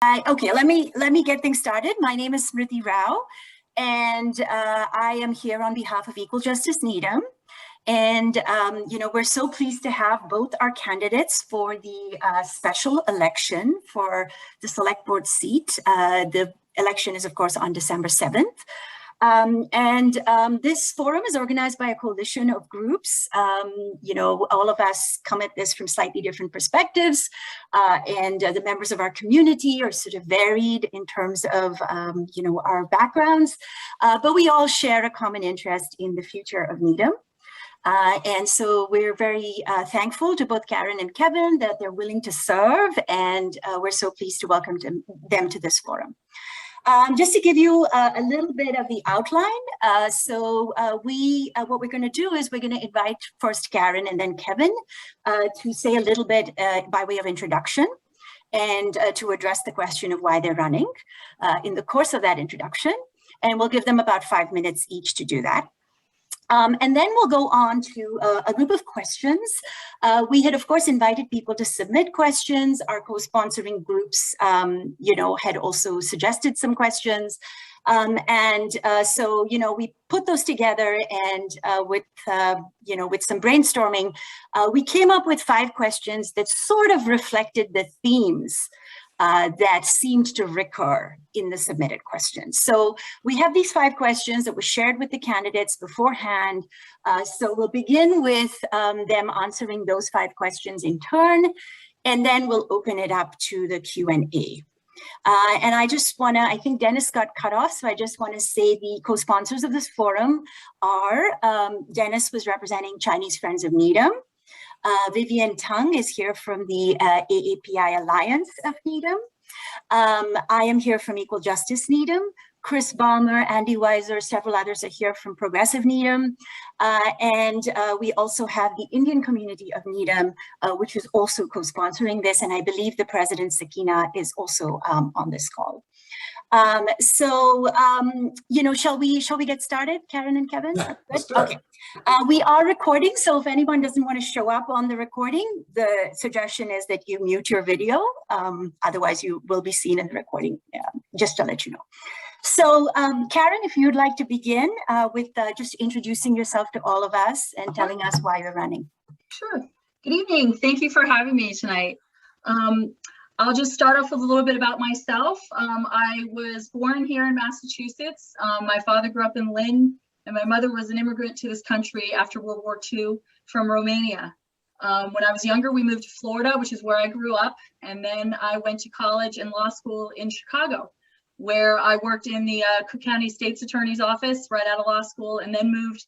Okay, let me get things started. My name is Smriti Rao, and I am here on behalf of Equal Justice Needham. And we're so pleased to have both our candidates for the special election for the select board seat. The election is, of course, on December 7th. This forum is organized by a coalition of groups. All of us come at this from slightly different perspectives, and the members of our community are sort of varied in terms of, our backgrounds, but we all share a common interest in the future of Needham. And so we're very thankful to both Karen and Kevin that they're willing to serve, and we're so pleased to welcome them to this forum. Just to give you a little bit of the outline, what we're going to do is we're going to invite first Karen and then Kevin to say a little bit by way of introduction and to address the question of why they're running in the course of that introduction. And we'll give them about 5 minutes each to do that. And then we'll go on to a group of questions. We had, of course, invited people to submit questions. Our co-sponsoring groups, had also suggested some questions. So we put those together, and with some brainstorming, we came up with 5 questions that sort of reflected the themes that seemed to recur in the submitted questions. So we have these 5 questions that were shared with the candidates beforehand. So we'll begin with them answering those 5 questions in turn, and then we'll open it up to the Q&A. And I think Dennis got cut off, so I just want to say the co-sponsors of this forum are, Dennis was representing Chinese Friends of Needham. Vivian Tung is here from the AAPI Alliance of Needham. I am here from Equal Justice Needham. Chris Balmer, Andy Weiser, several others are here from Progressive Needham. We also have the Indian community of Needham, which is also co-sponsoring this. And I believe the president, Sakina, is also on this call. Shall we get started, Karen and Kevin? Okay. We are recording, so if anyone doesn't want to show up on the recording, the suggestion is that you mute your video. Otherwise, you will be seen in the recording, just to let you know. So, Karen, if you'd like to begin with just introducing yourself to all of us and telling us why you're running. Sure. Good evening. Thank you for having me tonight. I'll just start off with a little bit about myself. I was born here in Massachusetts. My father grew up in Lynn, and my mother was an immigrant to this country after World War II from Romania. When I was younger, we moved to Florida, which is where I grew up. And then I went to college and law school in Chicago, where I worked in the Cook County State's Attorney's Office right out of law school, and then moved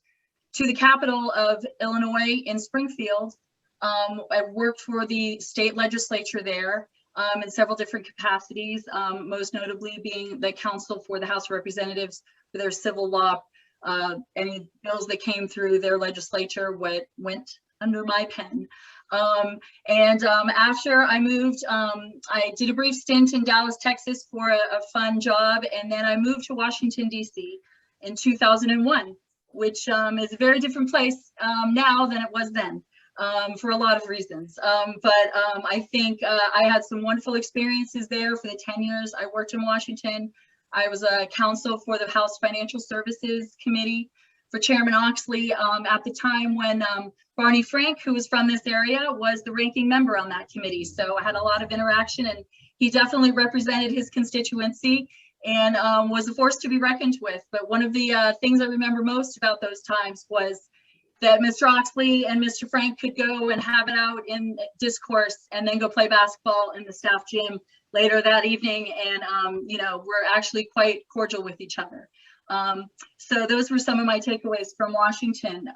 to the capital of Illinois in Springfield. I worked for the state legislature there. In several different capacities, most notably being the counsel for the House of Representatives for their civil law. Any bills that came through their legislature went under my pen. After I moved, I did a brief stint in Dallas, Texas for a fun job, and then I moved to Washington, D.C. in 2001, which is a very different place now than it was then. For a lot of reasons. I think I had some wonderful experiences there for the 10 years I worked in Washington. I was a counsel for the House Financial Services Committee for Chairman Oxley at the time when Barney Frank, who was from this area, was the ranking member on that committee. So I had a lot of interaction, and he definitely represented his constituency and was a force to be reckoned with. But one of the things I remember most about those times was that Mr. Oxley and Mr. Frank could go and have it out in discourse and then go play basketball in the staff gym later that evening. And, we're actually quite cordial with each other. So those were some of my takeaways from Washington.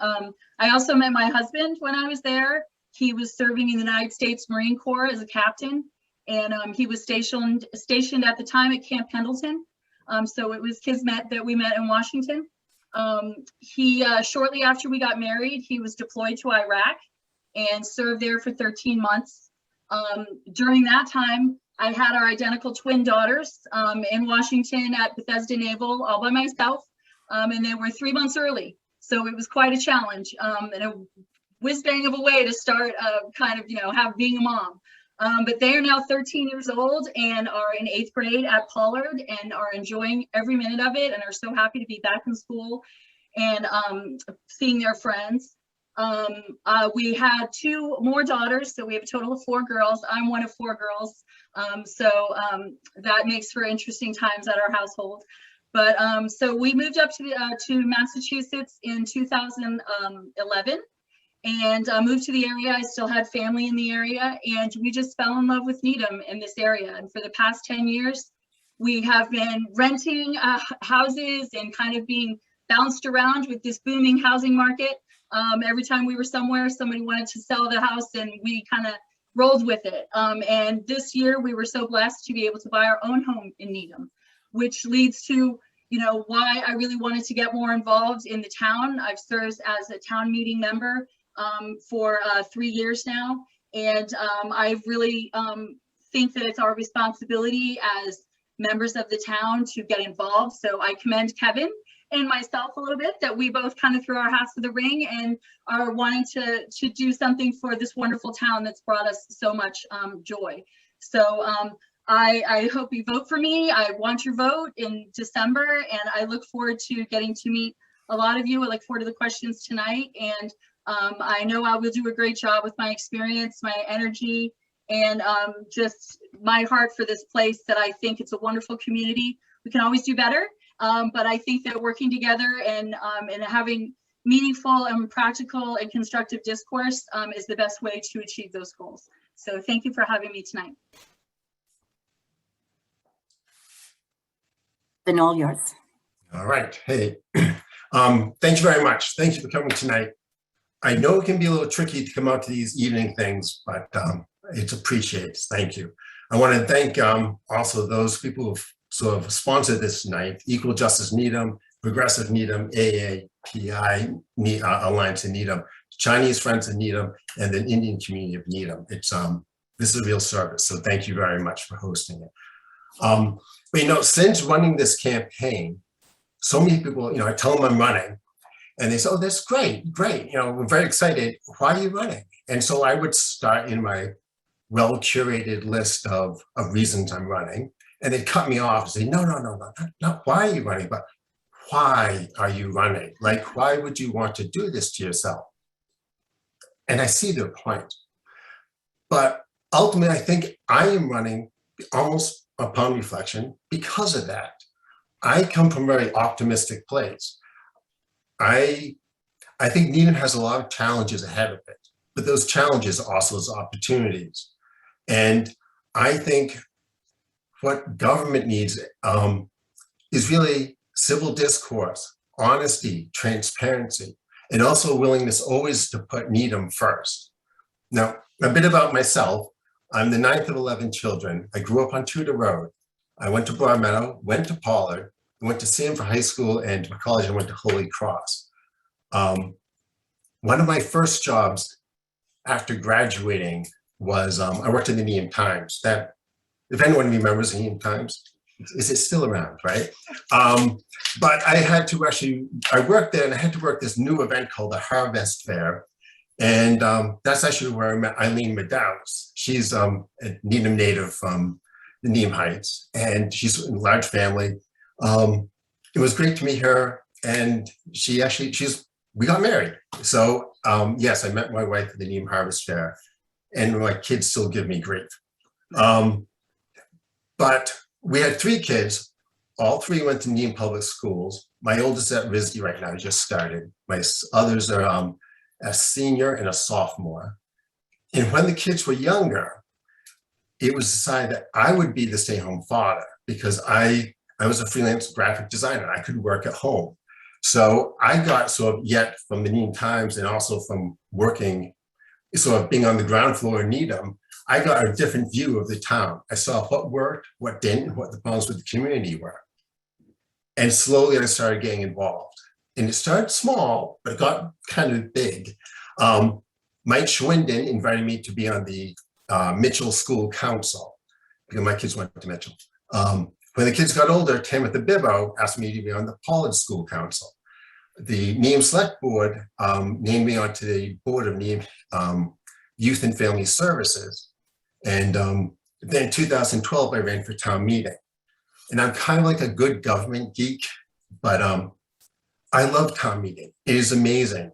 I also met my husband when I was there. He was serving in the United States Marine Corps as a captain, and he was stationed at the time at Camp Pendleton. So it was kismet that we met in Washington. Shortly after we got married, he was deployed to Iraq and served there for 13 months. During that time, I had our identical twin daughters in Washington at Bethesda Naval all by myself, and they were 3 months early. So it was quite a challenge and a whiz bang of a way to start being a mom. But they are now 13 years old and are in 8th grade at Pollard and are enjoying every minute of it and are so happy to be back in school and seeing their friends. We had 2 more daughters, so we have a total of 4 girls. I'm one of 4 girls, so that makes for interesting times at our household. But so we moved up to Massachusetts in 2011 and moved to the area. I still had family in the area, and we just fell in love with Needham in this area. And for the past 10 years, we have been renting houses and kind of being bounced around with this booming housing market. Every time we were somewhere, somebody wanted to sell the house and we kind of rolled with it. And this year we were so blessed to be able to buy our own home in Needham, which leads to, you know, why I really wanted to get more involved in the town. I've served as a town meeting member for 3 years now. And I really think that it's our responsibility as members of the town to get involved. So I commend Kevin and myself a little bit that we both kind of threw our hats to the ring and are wanting to do something for this wonderful town that's brought us so much joy. So I hope you vote for me. I want your vote in December, and I look forward to getting to meet a lot of you. I look forward to the questions tonight, and I know I will do a great job with my experience, my energy, and just my heart for this place that I think it's a wonderful community. We can always do better. But I think that working together and having meaningful and practical and constructive discourse is the best way to achieve those goals. So thank you for having me tonight. Then all yours. All right. Hey, thank you very much. Thank you for coming tonight. I know it can be a little tricky to come out to these evening things, but it's appreciated. Thank you. I want to thank also those people who've sort of sponsored this night: Equal Justice Needham, Progressive Needham, AAPI Alliance in Needham, Chinese Friends in Needham, and the Indian community of Needham. It's this is a real service, so thank you very much for hosting it. But you know, since running this campaign, so many people, you know, I tell them I'm running, and they say, "Oh, that's great, great. You know, we're very excited. Why are you running?" And so I would start in my well-curated list of reasons I'm running. And they'd cut me off and say, no, not why are you running, but why are you running? Like, why would you want to do this to yourself? And I see their point. But ultimately, I think I am running almost upon reflection because of that. I come from a very optimistic place. I think Needham has a lot of challenges ahead of it, but those challenges also has opportunities. And I think what government needs is really civil discourse, honesty, transparency, and also a willingness always to put Needham first. Now, a bit about myself. I'm the 9th of 11 children. I grew up on Tudor Road. I went to Broadmeadow, went to Pollard, went to Sanford High School, and to college I went to Holy Cross. One of my first jobs after graduating was I worked in the Needham Times. That, if anyone remembers the Needham Times, is it still around, right? But I had to actually, I worked there and I had to work this new event called the Harvest Fair. And that's actually where I met Eileen Medallas. She's a Needham native from the Needham Heights, and she's a large family. It was great to meet her, and we got married. So yes, I met my wife at the Needham Harvest Fair, and my kids still give me grief. But we had 3 kids. All 3 went to Needham Public Schools. My oldest is at RISD right now, just started. My others are a senior and a sophomore. And when the kids were younger, it was decided that I would be the stay-home father because I was a freelance graphic designer. I could work at home. So I got sort of, yet from the Needham Times and also from working, sort of being on the ground floor in Needham, I got a different view of the town. I saw what worked, what didn't, what the problems with the community were. And slowly I started getting involved. And it started small, but it got kind of big. Mike Schwinden invited me to be on the Mitchell School Council because my kids went to Mitchell. When the kids got older, Tim at the Bibbo asked me to be on the Pollard School Council. The Needham Select Board named me onto the board of Needham Youth and Family Services. And then in 2012, I ran for town meeting. And I'm kind of like a good government geek, but I love town meeting. It is amazing.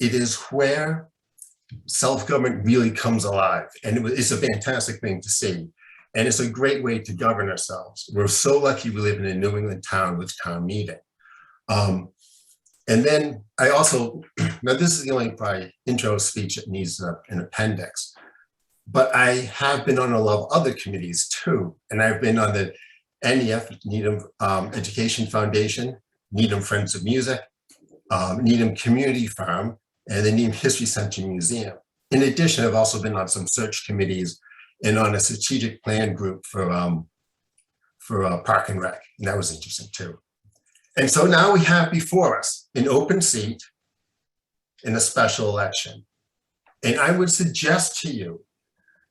It is where self-government really comes alive. And it's a fantastic thing to see. And it's a great way to govern ourselves. We're so lucky we live in a New England town with town meeting. And then I also, now this is the only probably intro speech that needs an appendix, but I have been on a lot of other committees too. And I've been on the NEF, Needham Education Foundation, Needham Friends of Music, Needham Community Farm, and the Needham History Center Museum. In addition, I've also been on some search committees and on a strategic plan group for Park and Rec, and that was interesting too. And so now we have before us an open seat in a special election. And I would suggest to you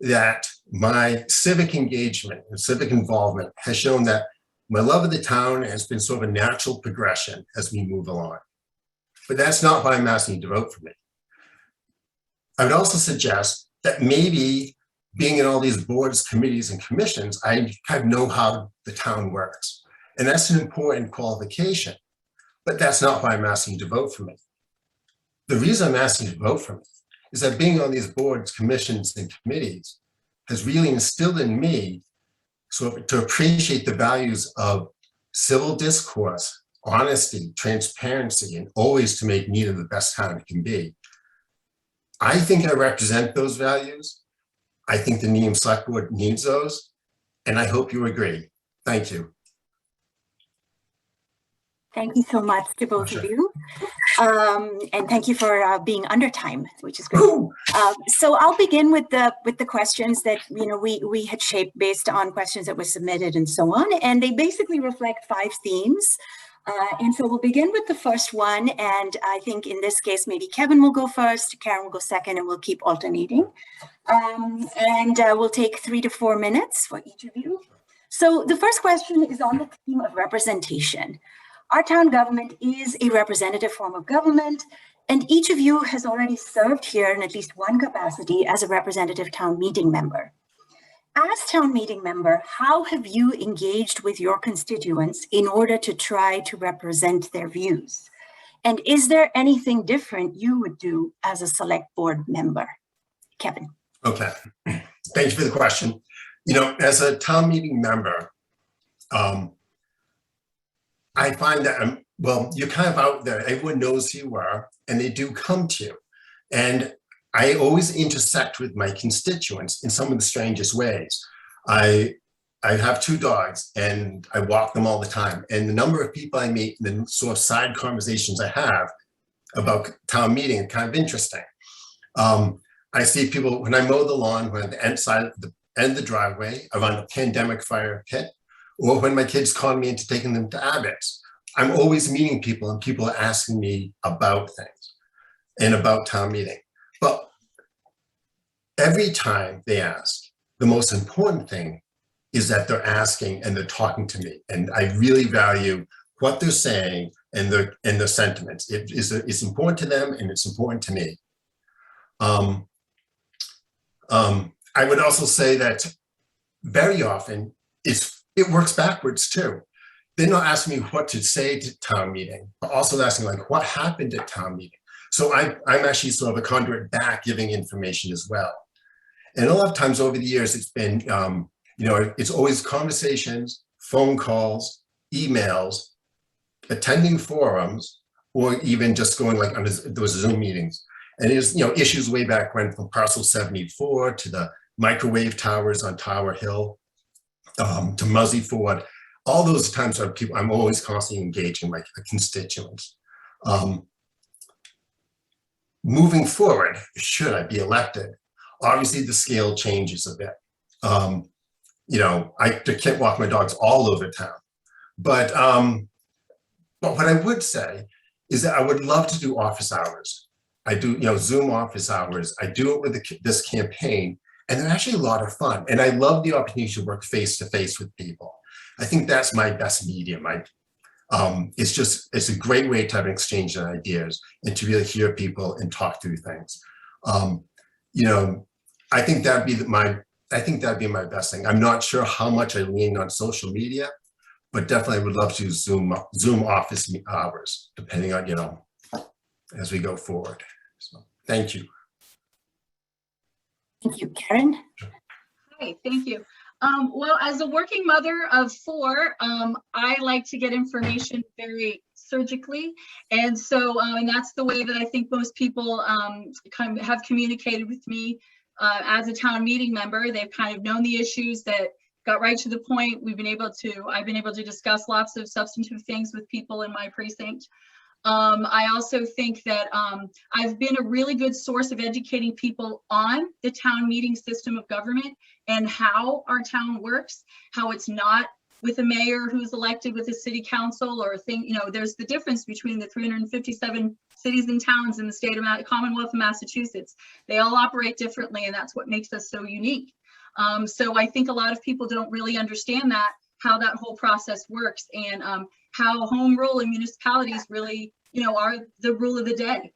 that my civic engagement and civic involvement has shown that my love of the town has been sort of a natural progression as we move along. But that's not why I'm asking you to vote for me. I would also suggest that maybe being in all these boards, committees, and commissions, I kind of know how the town works. And that's an important qualification, but that's not why I'm asking you to vote for me. The reason I'm asking you to vote for me is that being on these boards, commissions, and committees has really instilled in me to appreciate the values of civil discourse, honesty, transparency, and always to make Needham the best town it can be. I think I represent those values. I think the Needham Select Board needs those, and I hope you agree. Thank you. Thank you so much to both of you. And thank you for being under time, which is great. So I'll begin with the questions that we had shaped based on questions that were submitted and so on. And they basically reflect 5 themes. And so we'll begin with the first one. And I think in this case, maybe Kevin will go first, Karen will go second, and we'll keep alternating. We'll take 3 to 4 minutes for each of you. So the first question is on the theme of representation. Our town government is a representative form of government, and each of you has already served here in at least one capacity as a representative town meeting member. As town meeting member, how have you engaged with your constituents in order to try to represent their views? And is there anything different you would do as a select board member? Kevin. Okay, thank you for the question. As a town meeting member, I find that, you're kind of out there. Everyone knows who you are, and they do come to you. And I always intersect with my constituents in some of the strangest ways. I have 2 dogs, and I walk them all the time. And the number of people I meet, and the sort of side conversations I have about town meeting are kind of interesting. I see people, when I mow the lawn, when at the end of the driveway, around a pandemic fire pit, or when my kids call me into taking them to Abbott's. I'm always meeting people, and people are asking me about things and about town meeting. But every time they ask, the most important thing is that they're asking and they're talking to me. And I really value what they're saying and their sentiments. It's important to them, and it's important to me. I would also say that very often it works backwards too. They're not asking me what to say to town meeting, but also asking like what happened at town meeting. So I'm actually sort of a conduit back, giving information as well. And a lot of times over the years, it's been, it's always conversations, phone calls, emails, attending forums, or even just going like on those Zoom meetings. And it's, issues way back when, from Parcel 74 to the microwave towers on Tower Hill, to Muzi Ford. All those times are people, I'm always constantly engaging my constituents. Moving forward, should I be elected, obviously the scale changes a bit. I can't walk my dogs all over town, but what I would say is that I would love to do office hours. I do, Zoom office hours. I do it with this campaign, and they're actually a lot of fun. And I love the opportunity to work face to face with people. I think that's my best medium. It's a great way to have an exchange of ideas and to really hear people and talk through things. I think that'd be I think that'd be my best thing. I'm not sure how much I lean on social media, but definitely would love to Zoom office hours, depending on, as we go forward. So thank you. Thank you, Karen. Hi, thank you. Well, as a working mother of 4, I like to get information very surgically. And so, and that's the way that I think most people kind of have communicated with me as a town meeting member. They've kind of known the issues that got right to the point. I've been able to discuss lots of substantive things with people in my precinct. I also think that I've been a really good source of educating people on the town meeting system of government and how our town works, how it's not with a mayor who's elected with a city council or a thing, there's the difference between the 357 cities and towns in the state of Commonwealth of Massachusetts. They all operate differently, and that's what makes us so unique. So I think a lot of people don't really understand that, how that whole process works, and how home rule and municipalities really, are the rule of the day.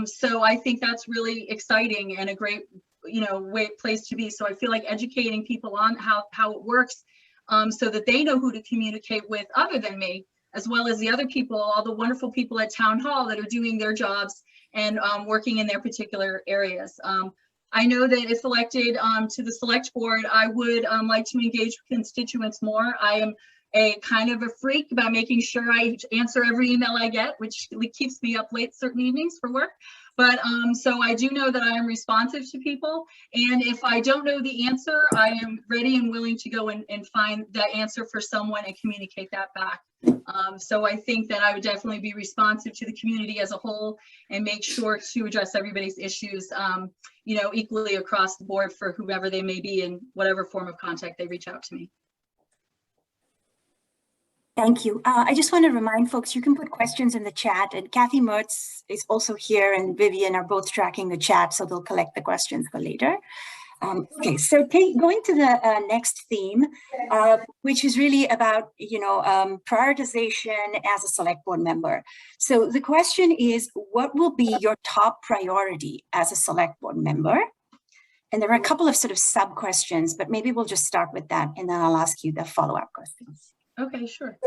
So I think that's really exciting and a great, place to be. So I feel like educating people on how it works, so that they know who to communicate with other than me, as well as the other people, all the wonderful people at Town Hall that are doing their jobs and working in their particular areas. I know that if elected to the select board, I would like to engage with constituents more. I am a kind of a freak about making sure I answer every email I get, which keeps me up late certain evenings for work. But so I do know that I am responsive to people. And if I don't know the answer, I am ready and willing to go and find that answer for someone and communicate that back. So I think that I would definitely be responsive to the community as a whole and make sure to address everybody's issues, equally across the board for whoever they may be in whatever form of contact they reach out to me. Thank you. I just want to remind folks, you can put questions in the chat, and Kathy Mertz is also here and Vivian are both tracking the chat, so they'll collect the questions for later. Okay, so going to the next theme, which is really about, prioritization as a select board member. So the question is, what will be your top priority as a select board member? And there are a couple of sort of sub questions, but maybe we'll just start with that, and then I'll ask you the follow-up questions. Okay, sure.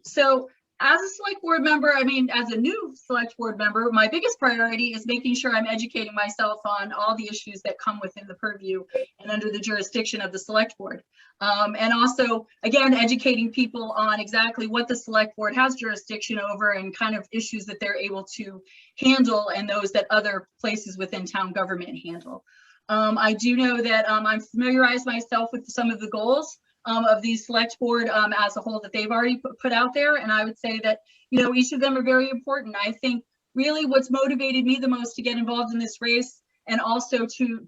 So as a select board member, as a new select board member, my biggest priority is making sure I'm educating myself on all the issues that come within the purview and under the jurisdiction of the select board. And also, again, educating people on exactly what the select board has jurisdiction over and kind of issues that they're able to handle and those that other places within town government handle. I do know that I'm familiarized myself with some of the goals of the select board as a whole that they've already put out there. And I would say that, each of them are very important. I think really what's motivated me the most to get involved in this race, and also to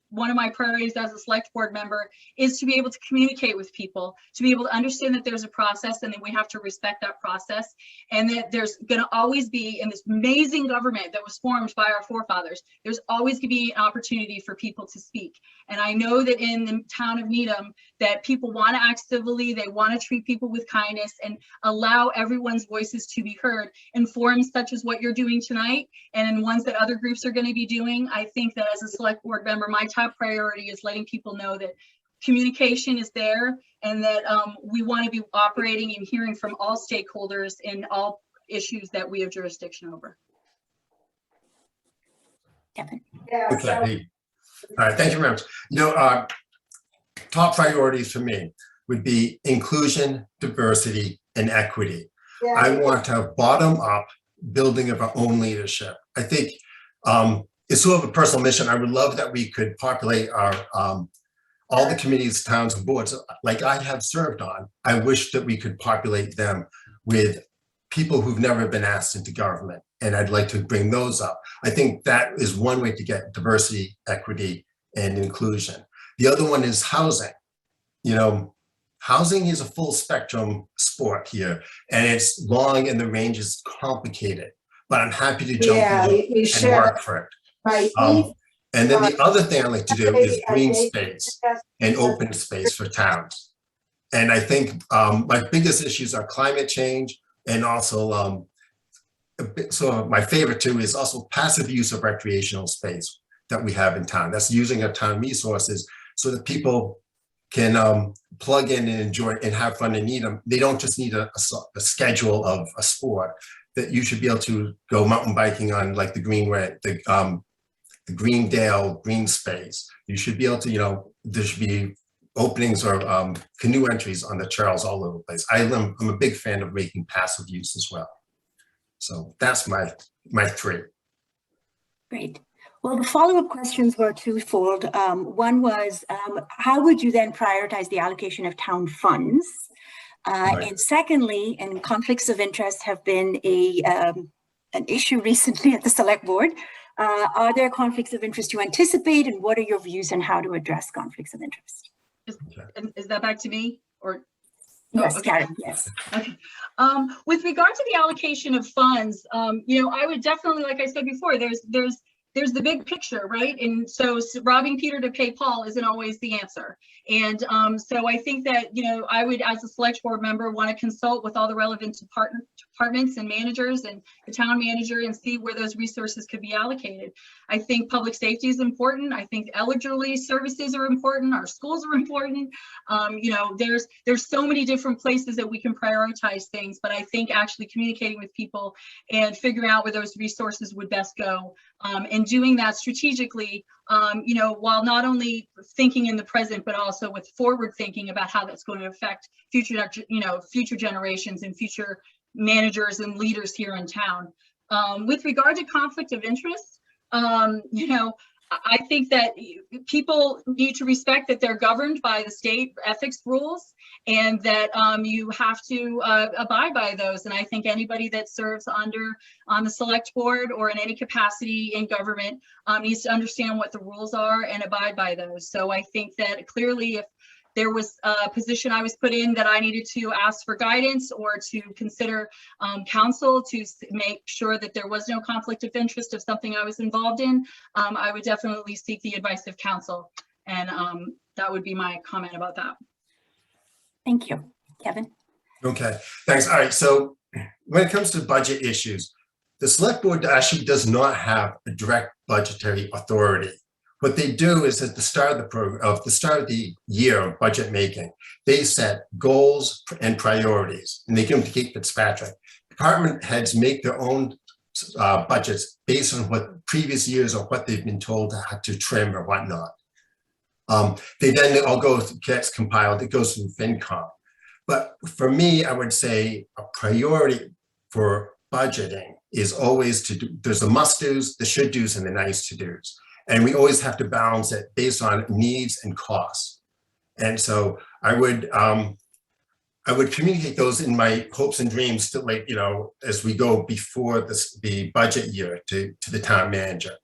one of my priorities as a select board member, is to be able to communicate with people, to be able to understand that there's a process and that we have to respect that process, and that there's going to always be, in this amazing government that was formed by our forefathers, there's always going to be an opportunity for people to speak. And I know that in the town of Needham, that people want to act civilly, they want to treat people with kindness and allow everyone's voices to be heard in forums such as what you're doing tonight and in ones that other groups are going to be doing. I think that as a select board member, my top priority is letting people know that communication is there and that we want to be operating and hearing from all stakeholders in all issues that we have jurisdiction over. Kevin. Okay. All right, thank you very much. Top priorities for me would be inclusion, diversity, and equity. I want to have bottom-up building of our own leadership. I think it's sort of a personal mission. I would love that we could populate our all the committees, towns, and boards like I have served on. I wish that we could populate them with people who've never been asked into government, and I'd like to bring those up. I think that is one way to get diversity, equity, and inclusion. The other one is housing. Housing is a full spectrum sport here, and it's long and the range is complicated, but I'm happy to jump in and work for it. Right. And then the other thing I like to do is green space and open space for towns. And I think my biggest issues are climate change, and also so my favorite too is also passive use of recreational space that we have in town. That's using our town resources so that people can plug in and enjoy and have fun in Needham. They don't just need a schedule of a sport. That you should be able to go mountain biking on like the Greenway, the Greendale Green Space. You should be able to, you know, there should be openings or canoe entries on the trails all over the place. I'm a big fan of making passive use as well. So that's my three. Great. Well, the follow-up questions were twofold. One was, how would you then prioritize the allocation of town funds? Right. And secondly, and conflicts of interest have been an issue recently at the select board. Are there conflicts of interest you anticipate, and what are your views on how to address conflicts of interest? Is that back to me or? Yes, okay. Karen, yes. Okay. With regard to the allocation of funds, you know, I would definitely, like I said before, there's the big picture, right? And so robbing Peter to pay Paul isn't always the answer. And so I think that, you know, I would, as a select board member, want to consult with all the relevant departments and managers and the town manager and see where those resources could be allocated. I think public safety is important. I think elderly services are important. Our schools are important. You know, there's so many different places that we can prioritize things, but I think actually communicating with people and figuring out where those resources would best go, and doing that strategically, you know, while not only thinking in the present, but also with forward thinking about how that's going to affect future, you know, future generations and future managers and leaders here in town. With regard to conflict of interest, you know, I think that people need to respect that they're governed by the state ethics rules, and that you have to abide by those. And I think anybody that serves on the select board or in any capacity in government needs to understand what the rules are and abide by those. So I think that clearly, if there was a position I was put in that I needed to ask for guidance or to consider counsel to make sure that there was no conflict of interest of something I was involved in, I would definitely seek the advice of counsel. And that would be my comment about that. Thank you. Kevin? Okay, thanks. All right, so when it comes to budget issues, the select board actually does not have a direct budgetary authority. What they do is at the start of the program, the start of the year of budget making, they set goals and priorities, and they give them to Kate Fitzpatrick. Department heads make their own budgets based on what previous years or what they've been told to have to trim or whatnot. They then all gets compiled, it goes through FinCom. But for me, I would say a priority for budgeting is always to do, there's the must-dos, the should-dos, and the nice-to-dos. And we always have to balance it based on needs and costs. And so I would communicate those in my hopes and dreams to, like, you know, as we go before the budget year to the town manager.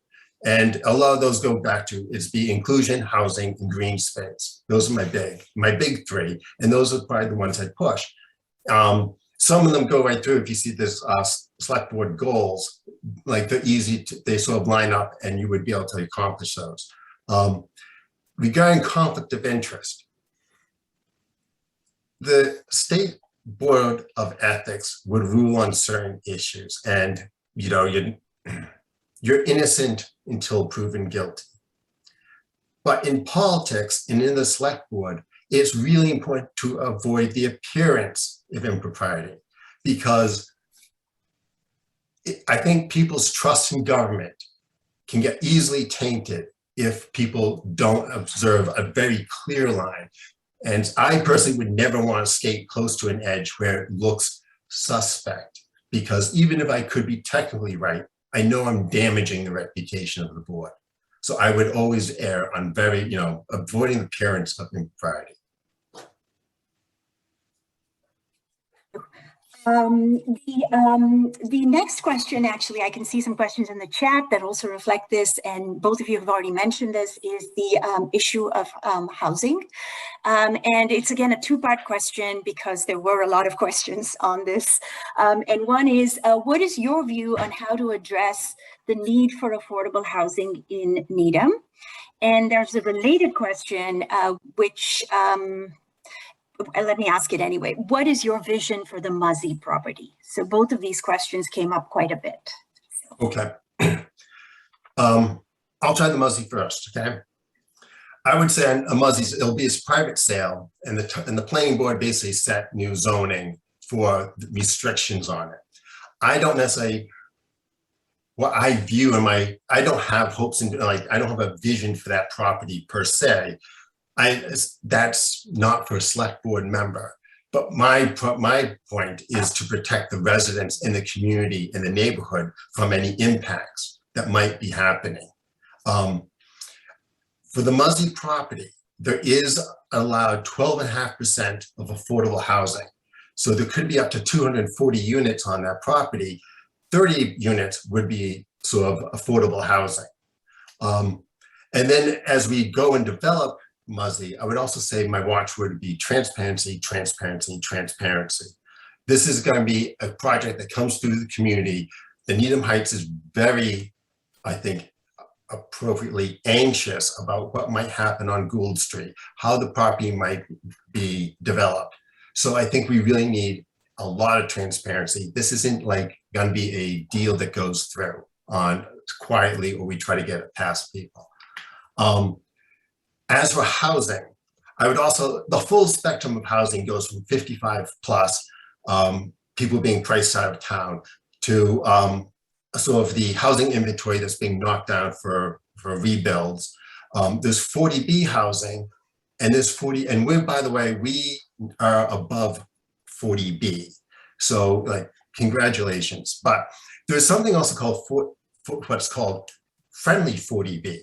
And a lot of those go back to is the inclusion, housing, and green space. Those are my big three. And those are probably the ones I push. Some of them go right through. If you see this select board goals, like they're easy to, they sort of line up and you would be able to accomplish those. Regarding conflict of interest, the State Board of Ethics would rule on certain issues, and you know, you're innocent until proven guilty. But in politics and in the select board, it's really important to avoid the appearance of impropriety, because I think people's trust in government can get easily tainted if people don't observe a very clear line. And I personally would never want to skate close to an edge where it looks suspect, because even if I could be technically right, I know I'm damaging the reputation of the board. So I would always err on very, you know, avoiding the appearance of impropriety. The next question, actually, I can see some questions in the chat that also reflect this, and both of you have already mentioned this, is the issue of housing. And it's, again, a two-part question because there were a lot of questions on this. And one is, what is your view on how to address the need for affordable housing in Needham? And there's a related question, which, let me ask it anyway. What is your vision for the Muzi property? So both of these questions came up quite a bit. Okay. I'll try the Muzi first, okay? I would say on a Muzi's, it'll be a private sale, and the planning board basically set new zoning for restrictions on it. I don't necessarily, what I view in my, I don't have hopes and like, I don't have a vision for that property per se. That's not for a select board member. But my point is to protect the residents in the community, in the neighborhood from any impacts that might be happening. For the Muzi property, there is allowed 12.5% of affordable housing. So there could be up to 240 units on that property. 30 units would be sort of affordable housing. And then as we go and develop Muzi, I would also say my watchword would be transparency, transparency, transparency. This is going to be a project that comes through the community. The Needham Heights is very, I think, appropriately anxious about what might happen on Gould Street, how the property might be developed. So I think we really need a lot of transparency. This isn't like going to be a deal that goes through on quietly, or we try to get it past people. As for housing, I would also, the full spectrum of housing goes from 55 plus people being priced out of town to sort of the housing inventory that's being knocked down for rebuilds. There's 40B housing, and there's 40, and we're, by the way, we are above 40B. So like, congratulations. But there's something also called what's called friendly 40B.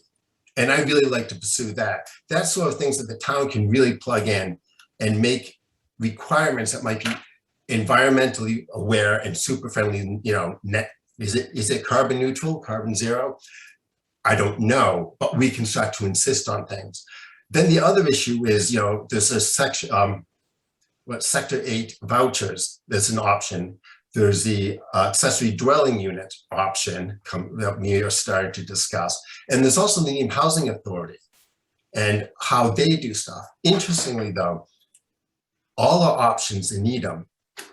And I really like to pursue that. That's sort of things that the town can really plug in and make requirements that might be environmentally aware and super friendly, you know, net. Is it carbon neutral, carbon zero? I don't know, but we can start to insist on things. Then the other issue is, you know, there's a section, Sector 8 vouchers, there's an option. There's the accessory dwelling unit option that we are starting to discuss. And there's also the Needham Housing Authority and how they do stuff. Interestingly though, all our options in Needham,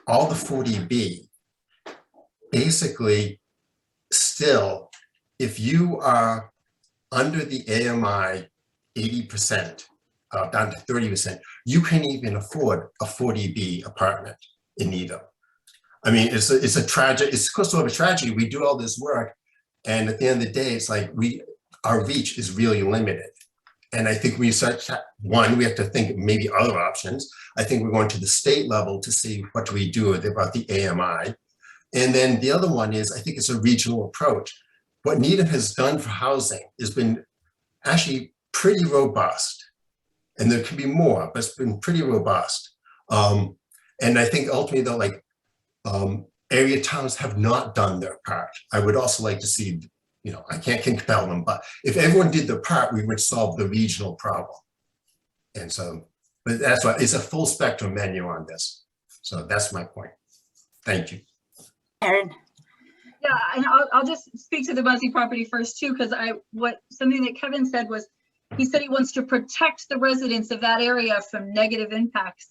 all the 40B, basically still, if you are under the AMI 80%, down to 30%, you can't even afford a 40B apartment in Needham. I mean, it's a tragic, it's sort of a tragedy. We do all this work, and at the end of the day, it's like our reach is really limited. And I think we start, one, we have to think maybe other options. I think we're going to the state level to see what do we do about the AMI. And then the other one is, I think it's a regional approach. What Needham has done for housing has been actually pretty robust. And there can be more, but it's been pretty robust. And I think ultimately though, like, area towns have not done their part. I would also like to see, you know, I can't compel them, but if everyone did their part, we would solve the regional problem. And so, but that's why it's a full spectrum menu on this. So that's my point. Thank you. Erin. Yeah, and I'll just speak to the Muzi property first too, because something that Kevin said was, he said he wants to protect the residents of that area from negative impacts.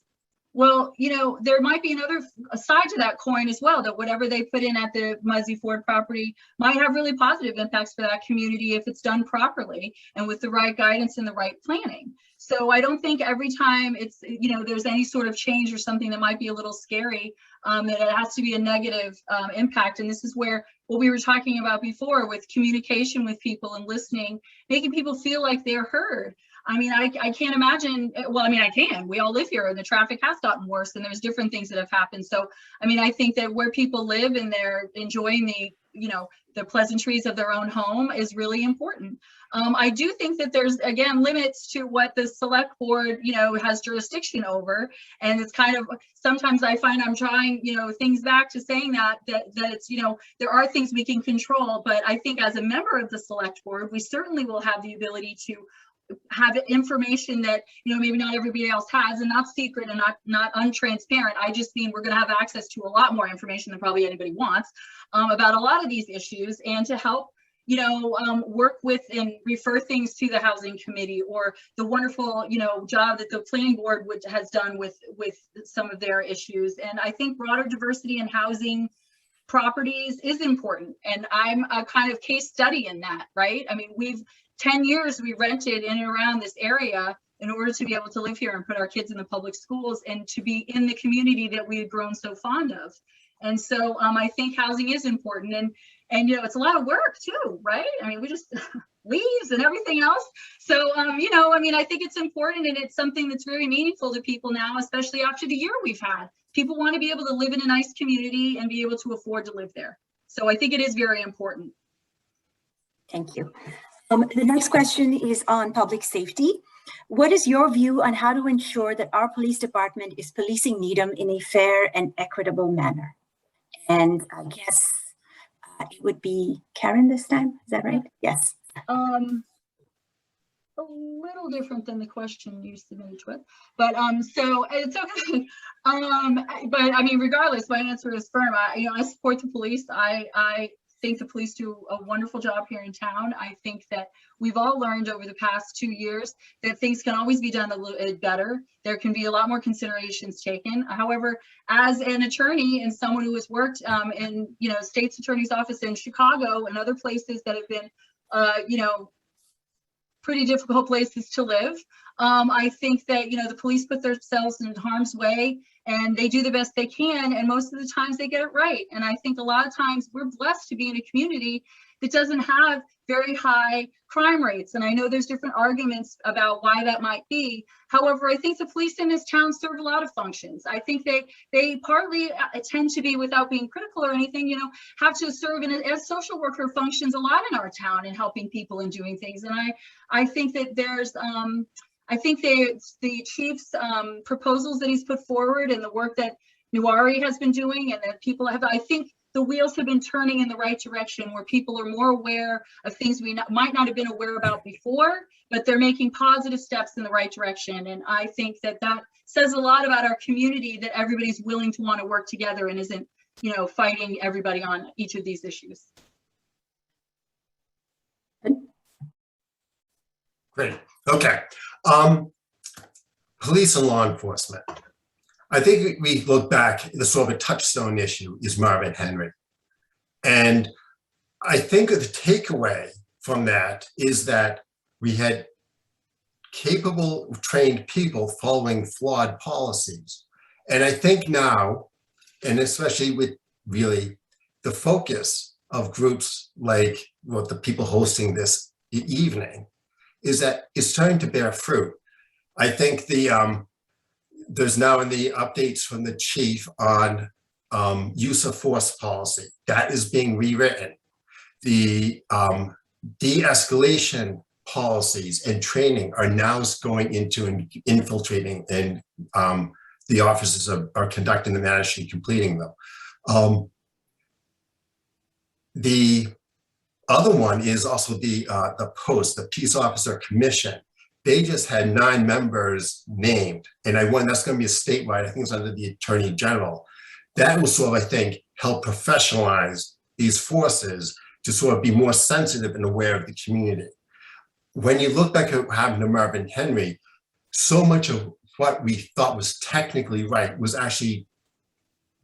Well, you know, there might be another side to that coin as well, that whatever they put in at the Muzi Ford property might have really positive impacts for that community if it's done properly and with the right guidance and the right planning. So I don't think every time it's, you know, there's any sort of change or something that might be a little scary, that it has to be a negative impact. And this is where what we were talking about before with communication with people and listening, making people feel like they're heard. I mean, I can't imagine, well, I mean, I can, we all live here and the traffic has gotten worse and there's different things that have happened. So, I mean, I think that where people live and they're enjoying the, you know, the pleasantries of their own home is really important. I do think that there's, again, limits to what the select board, you know, has jurisdiction over. And it's kind of, sometimes I find I'm drawing, you know, things back to saying that it's, you know, there are things we can control, but I think as a member of the select board, we certainly will have the ability to have information that, you know, maybe not everybody else has, and not secret and not untransparent. I just mean we're going to have access to a lot more information than probably anybody wants about a lot of these issues, and to help, you know, work with and refer things to the housing committee, or the wonderful, you know, job that the planning board has done with some of their issues. And I think broader diversity in housing properties is important. And I'm a kind of case study in that, right? I mean, 10 years we rented in and around this area in order to be able to live here and put our kids in the public schools and to be in the community that we had grown so fond of. And so I think housing is important, and you know, it's a lot of work too, right? I mean, we just leaves and everything else. So you know, I mean, I think it's important, and it's something that's very meaningful to people now, especially after the year we've had. People want to be able to live in a nice community and be able to afford to live there. So I think it is very important. Thank you. The next question is on public safety. What is your view on how to ensure that our police department is policing Needham in a fair and equitable manner? And I guess it would be Karen this time. Is that right? Yes. A little different than the question you submitted to it, but so it's okay. But I mean, regardless, my answer is firm. I support the police. I think the police do a wonderful job here in town. I think that we've all learned over the past 2 years that things can always be done a little bit better. There can be a lot more considerations taken. However, as an attorney and someone who has worked in, you know, state's attorney's office in Chicago and other places that have been, you know, pretty difficult places to live. I think that, you know, the police put themselves in harm's way and they do the best they can. And most of the times they get it right. And I think a lot of times we're blessed to be in a community that doesn't have very high crime rates. And I know there's different arguments about why that might be. However, I think the police in this town serve a lot of functions. I think they partly tend to be, without being critical or anything, you know, have to serve as social worker functions a lot in our town in helping people and doing things. And I think that there's, I think the chief's proposals that he's put forward and the work that Nuwari has been doing and that people have, I think the wheels have been turning in the right direction where people are more aware of things we might not have been aware about before, but they're making positive steps in the right direction. And I think that that says a lot about our community, that everybody's willing to want to work together and isn't, you know, fighting everybody on each of these issues. Great. Okay. Police and law enforcement. I think we look back, the sort of a touchstone issue is Marvin Henry. And I think the takeaway from that is that we had capable, trained people following flawed policies. And I think now, and especially with really the focus of groups like the people hosting this evening, is that it's starting to bear fruit. I think there's now in the updates from the chief on use of force policy, that is being rewritten. The de-escalation policies and training are now going into and infiltrating, and the officers are conducting them and actually completing them. The other one is also the post, the Peace Officer Commission. They just had 9 members named, and that's going to be a statewide. I think it's under the Attorney General. That will sort of, I think, help professionalize these forces to sort of be more sensitive and aware of the community. When you look back at what happened to Marvin Henry, so much of what we thought was technically right was actually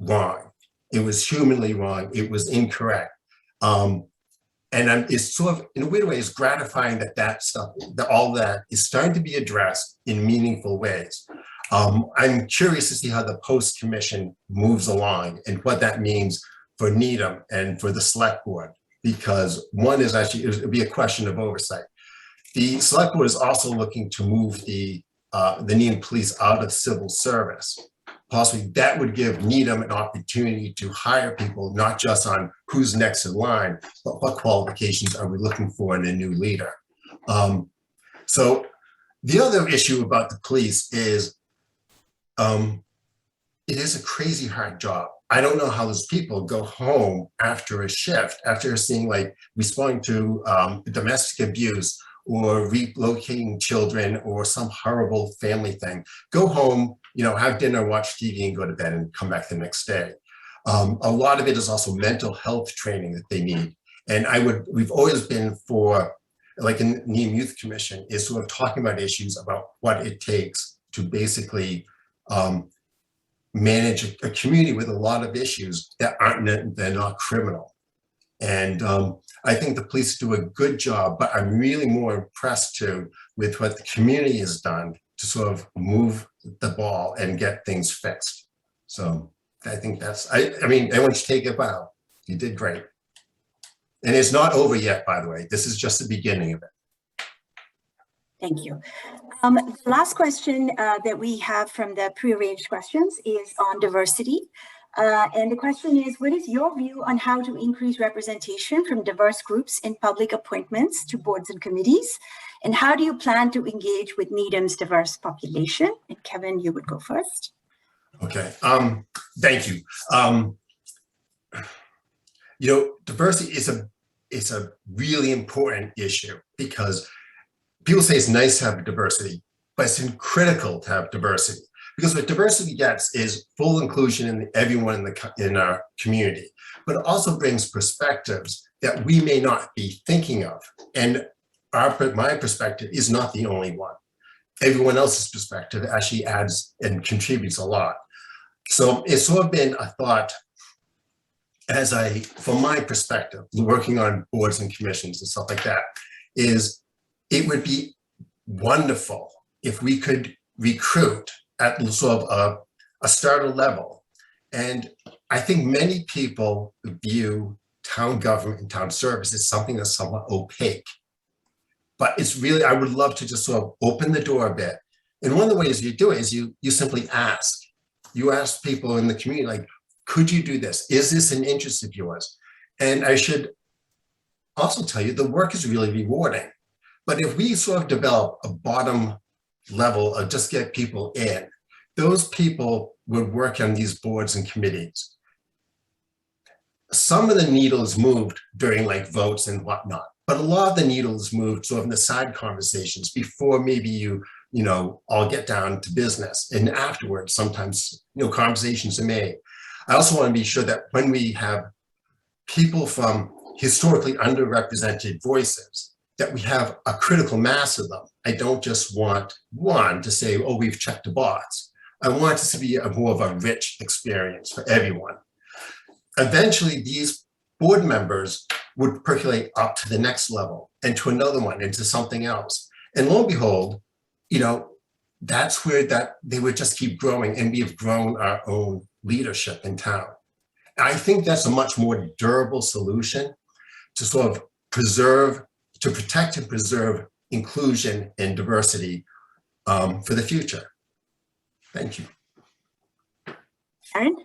wrong. It was humanly wrong. It was incorrect. And it's sort of, in a weird way, it's gratifying that stuff, that all that is starting to be addressed in meaningful ways. I'm curious to see how the post commission moves along and what that means for Needham and for the select board, because one is actually, it'll be a question of oversight. The select board is also looking to move the Needham police out of civil service. Possibly that would give Needham an opportunity to hire people, not just on who's next in line, but what qualifications are we looking for in a new leader. So the other issue about the police is it is a crazy hard job. I don't know how those people go home after a shift, after seeing, like, responding to domestic abuse or relocating children or some horrible family thing. Go home, you know, have dinner, watch TV, and go to bed and come back the next day. A lot of it is also mental health training that they need. And we've always been for, like in Needham Youth Commission, is sort of talking about issues about what it takes to basically manage a community with a lot of issues that they're not criminal. And I think the police do a good job, but I'm really more impressed too with what the community has done to sort of move the ball and get things fixed. So I think that's, I mean, everyone should take a bow. You did great. And it's not over yet, by the way. This is just the beginning of it. Thank you. The last question that we have from the prearranged questions is on diversity. And the question is, what is your view on how to increase representation from diverse groups in public appointments to boards and committees? And how do you plan to engage with Needham's diverse population? And Kevin, you would go first. Okay, thank you. You know, diversity is a really important issue because people say it's nice to have diversity, but it's critical to have diversity. Because what diversity gets is full inclusion in everyone in our community, but it also brings perspectives that we may not be thinking of. And my perspective is not the only one. Everyone else's perspective actually adds and contributes a lot. So it's sort of been a thought from my perspective, working on boards and commissions and stuff like that, is it would be wonderful if we could recruit at sort of a starter level. And I think many people view town government and town service as something that's somewhat opaque. But it's really, I would love to just sort of open the door a bit. And one of the ways you do it is you simply ask. You ask people in the community, like, could you do this? Is this an interest of yours? And I should also tell you, the work is really rewarding. But if we sort of develop a bottom level of just get people in, those people would work on these boards and committees. Some of the needle is moved during like votes and whatnot, but a lot of the needle is moved sort of in the side conversations before maybe you know, all get down to business. And afterwards, sometimes, you know, conversations are made. I also want to be sure that when we have people from historically underrepresented voices, that we have a critical mass of them. I don't just want one to say, oh, we've checked the box. I want it to be more of a rich experience for everyone. Eventually, these board members would percolate up to the next level and to another one, into something else. And lo and behold, you know, that's where they would just keep growing, and we have grown our own leadership in town. I think that's a much more durable solution to sort of protect and preserve inclusion and diversity for the future. Thank you. Erin?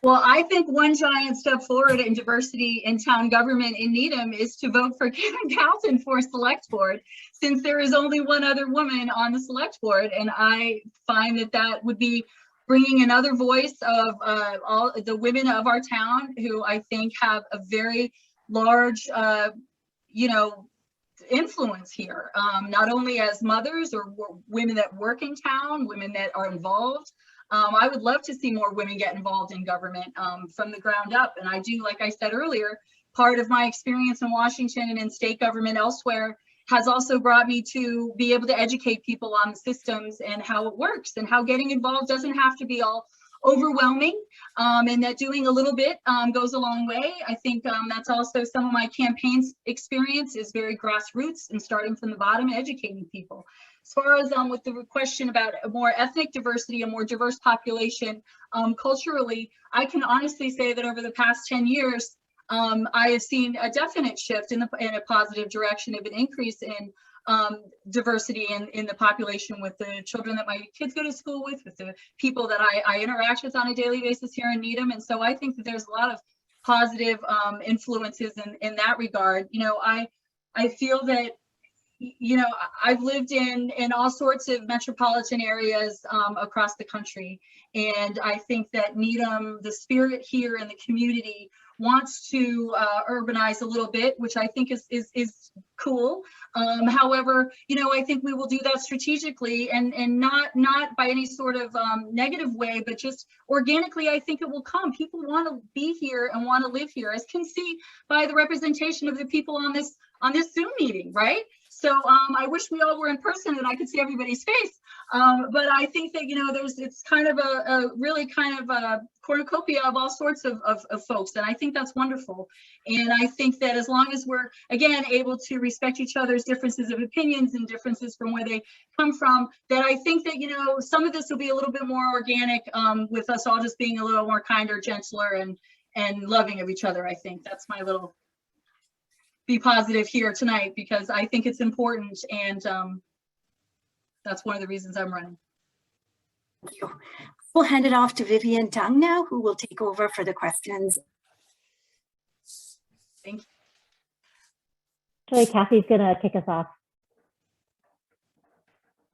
Well, I think one giant step forward in diversity in town government in Needham is to vote for Kevin Calton for select board, since there is only one other woman on the select board. And I find that that would be bringing another voice of all the women of our town, who I think have a very large, you know, influence here, not only as mothers or women that work in town, women that are involved. I would love to see more women get involved in government from the ground up. And I do, like I said earlier, part of my experience in Washington and in state government elsewhere has also brought me to be able to educate people on the systems and how it works, and how getting involved doesn't have to be all overwhelming, and that doing a little bit goes a long way. I think that's also some of my campaigns experience, is very grassroots and starting from the bottom and educating people. As far as with the question about a more ethnic diversity, a more diverse population culturally, I can honestly say that over the past 10 years, I have seen a definite shift in a positive direction of an increase in diversity in the population, with the children that my kids go to school with the people that I interact with on a daily basis here in Needham. And so I think that there's a lot of positive influences in that regard. You know, I feel that, you know, I've lived in all sorts of metropolitan areas across the country. And I think that Needham, the spirit here in the community, wants to urbanize a little bit, which I think is cool. However, you know, I think we will do that strategically and not by any sort of negative way, but just organically. I think it will come. People want to be here and want to live here, as can see by the representation of the people on this Zoom meeting, right? So I wish we all were in person and I could see everybody's face. But I think that, it's kind of a really kind of a cornucopia of all sorts of folks. And I think that's wonderful. And I think that as long as we're, again, able to respect each other's differences of opinions and differences from where they come from, that I think that, some of this will be a little bit more organic with us all just being a little more kinder, gentler, and loving of each other. I think that's my little be positive here tonight, because I think it's important, and that's one of the reasons I'm running. Thank you. We'll hand it off to Vivian Tung now, who will take over for the questions. Thank you. Okay, Kathy's gonna kick us off.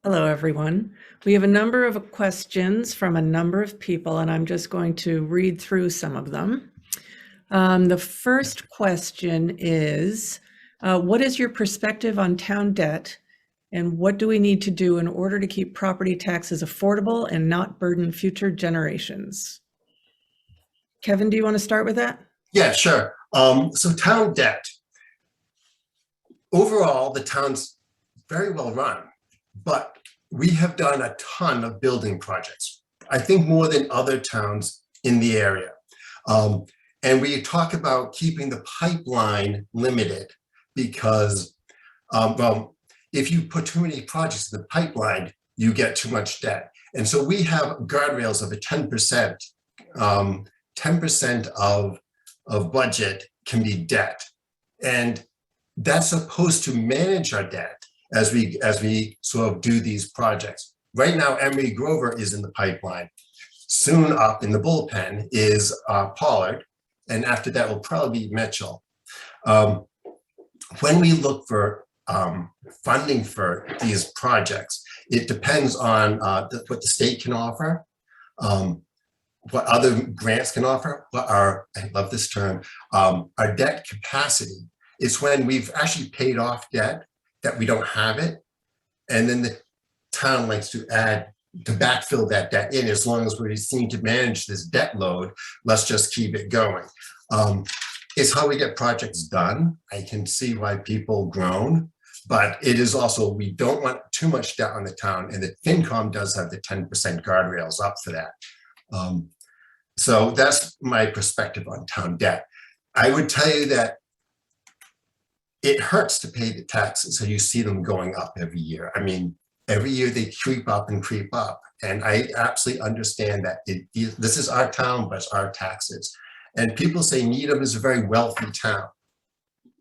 Hello, everyone. We have a number of questions from a number of people, and I'm just going to read through some of them. The first question is, what is your perspective on town debt, and what do we need to do in order to keep property taxes affordable and not burden future generations? Kevin, do you want to start with that? Yeah, sure. So town debt. Overall, the town's very well run, but we have done a ton of building projects. I think more than other towns in the area. And we talk about keeping the pipeline limited because, well, if you put too many projects in the pipeline, you get too much debt. And so we have guardrails of a 10%. 10% of budget can be debt. And that's supposed to manage our debt as we sort of do these projects. Right now, Emery Grover is in the pipeline. Soon up in the bullpen is Pollard. And after that will probably be Mitchell. When we look for funding for these projects, it depends on what the state can offer, what other grants can offer, what our, I love this term, our debt capacity. It's when we've actually paid off debt that we don't have it. And then the town likes to backfill that debt in. As long as we seem to manage this debt load, let's just keep it going. It's how we get projects done. I can see why people groan, but it is also, we don't want too much debt on the town, and the FinCom does have the 10% guardrails up for that. So that's my perspective on town debt. I would tell you that it hurts to pay the taxes, so you see them going up every year. I mean, every year they creep up and creep up. And I absolutely understand that this is our town, but it's our taxes. And people say Needham is a very wealthy town.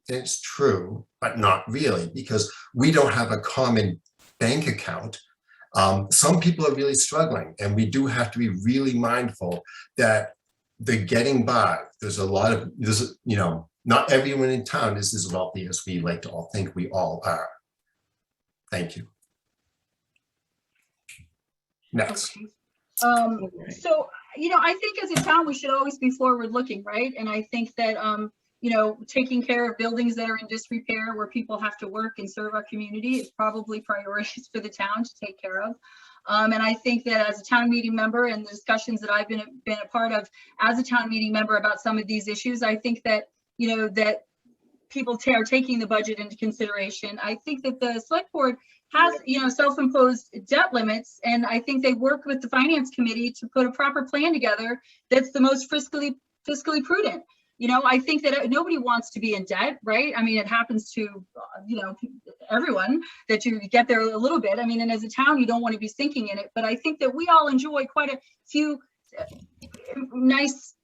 And it's true, but not really, because we don't have a common bank account. Some people are really struggling, and we do have to be really mindful that they're getting by. There's a lot of, not everyone in town is as wealthy as we like to all think we all are. Thank you. Next. Okay. So, I think as a town, we should always be forward looking, right? And I think that, taking care of buildings that are in disrepair where people have to work and serve our community is probably priorities for the town to take care of. And I think that as a town meeting member and the discussions that I've been a part of as a town meeting member about some of these issues, I think that, that people are taking the budget into consideration. I think that the select board has, self-imposed debt limits, and I think they work with the finance committee to put a proper plan together that's the most fiscally prudent. I think that nobody wants to be in debt, right? I mean, it happens to, everyone that you get there a little bit. I mean, and as a town, you don't want to be sinking in it, but I think that we all enjoy quite a few nice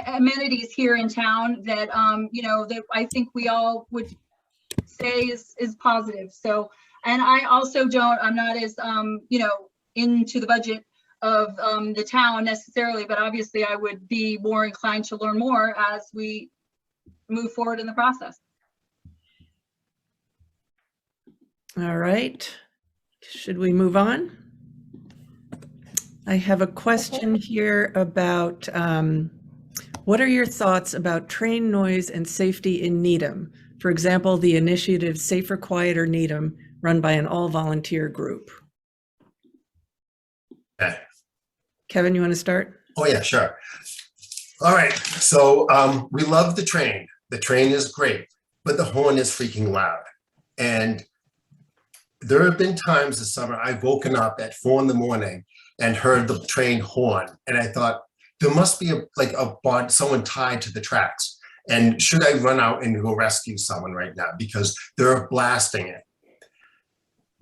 amenities here in town that, that I think we all would say is positive. So, and I also I'm not as, into the budget of the town necessarily, but obviously I would be more inclined to learn more as we move forward in the process. All right. Should we move on? I have a question here about what are your thoughts about train noise and safety in Needham? For example, the initiative Safer, Quieter Needham, run by an all-volunteer group. Okay. Kevin, you want to start? Oh yeah, sure. All right, so we love the train. The train is great, but the horn is freaking loud. And there have been times this summer I've woken up at 4 a.m. and heard the train horn, and I thought there must be someone tied to the tracks. And should I run out and go rescue someone right now because they're blasting it?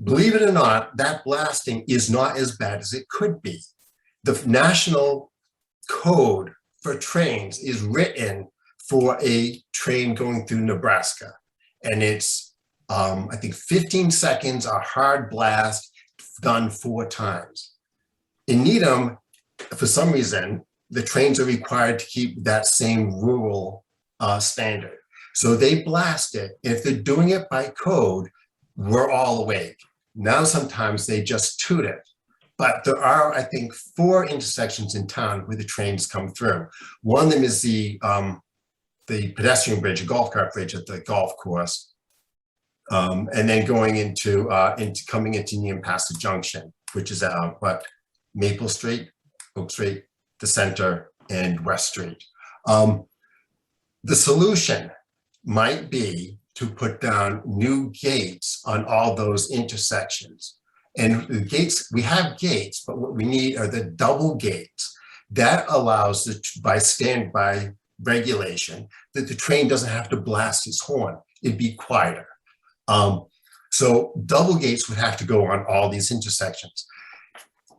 Believe it or not, that blasting is not as bad as it could be. The national code for trains is written for a train going through Nebraska. And it's, I think 15 seconds, a hard blast done 4 times. In Needham, for some reason, the trains are required to keep that same rural standard. So they blast it. If they're doing it by code, we're all awake. Now, sometimes they just toot it. But there are, I think, 4 intersections in town where the trains come through. One of them is the pedestrian bridge, a golf cart bridge at the golf course. And then going coming into Needham Passage Junction, which is Maple Street, Oak Street, the center, and West Street. The solution might be to put down new gates on all those intersections. And the gates, we have gates, but what we need are the double gates. That allows, by regulation, that the train doesn't have to blast its horn. It'd be quieter. So double gates would have to go on all these intersections.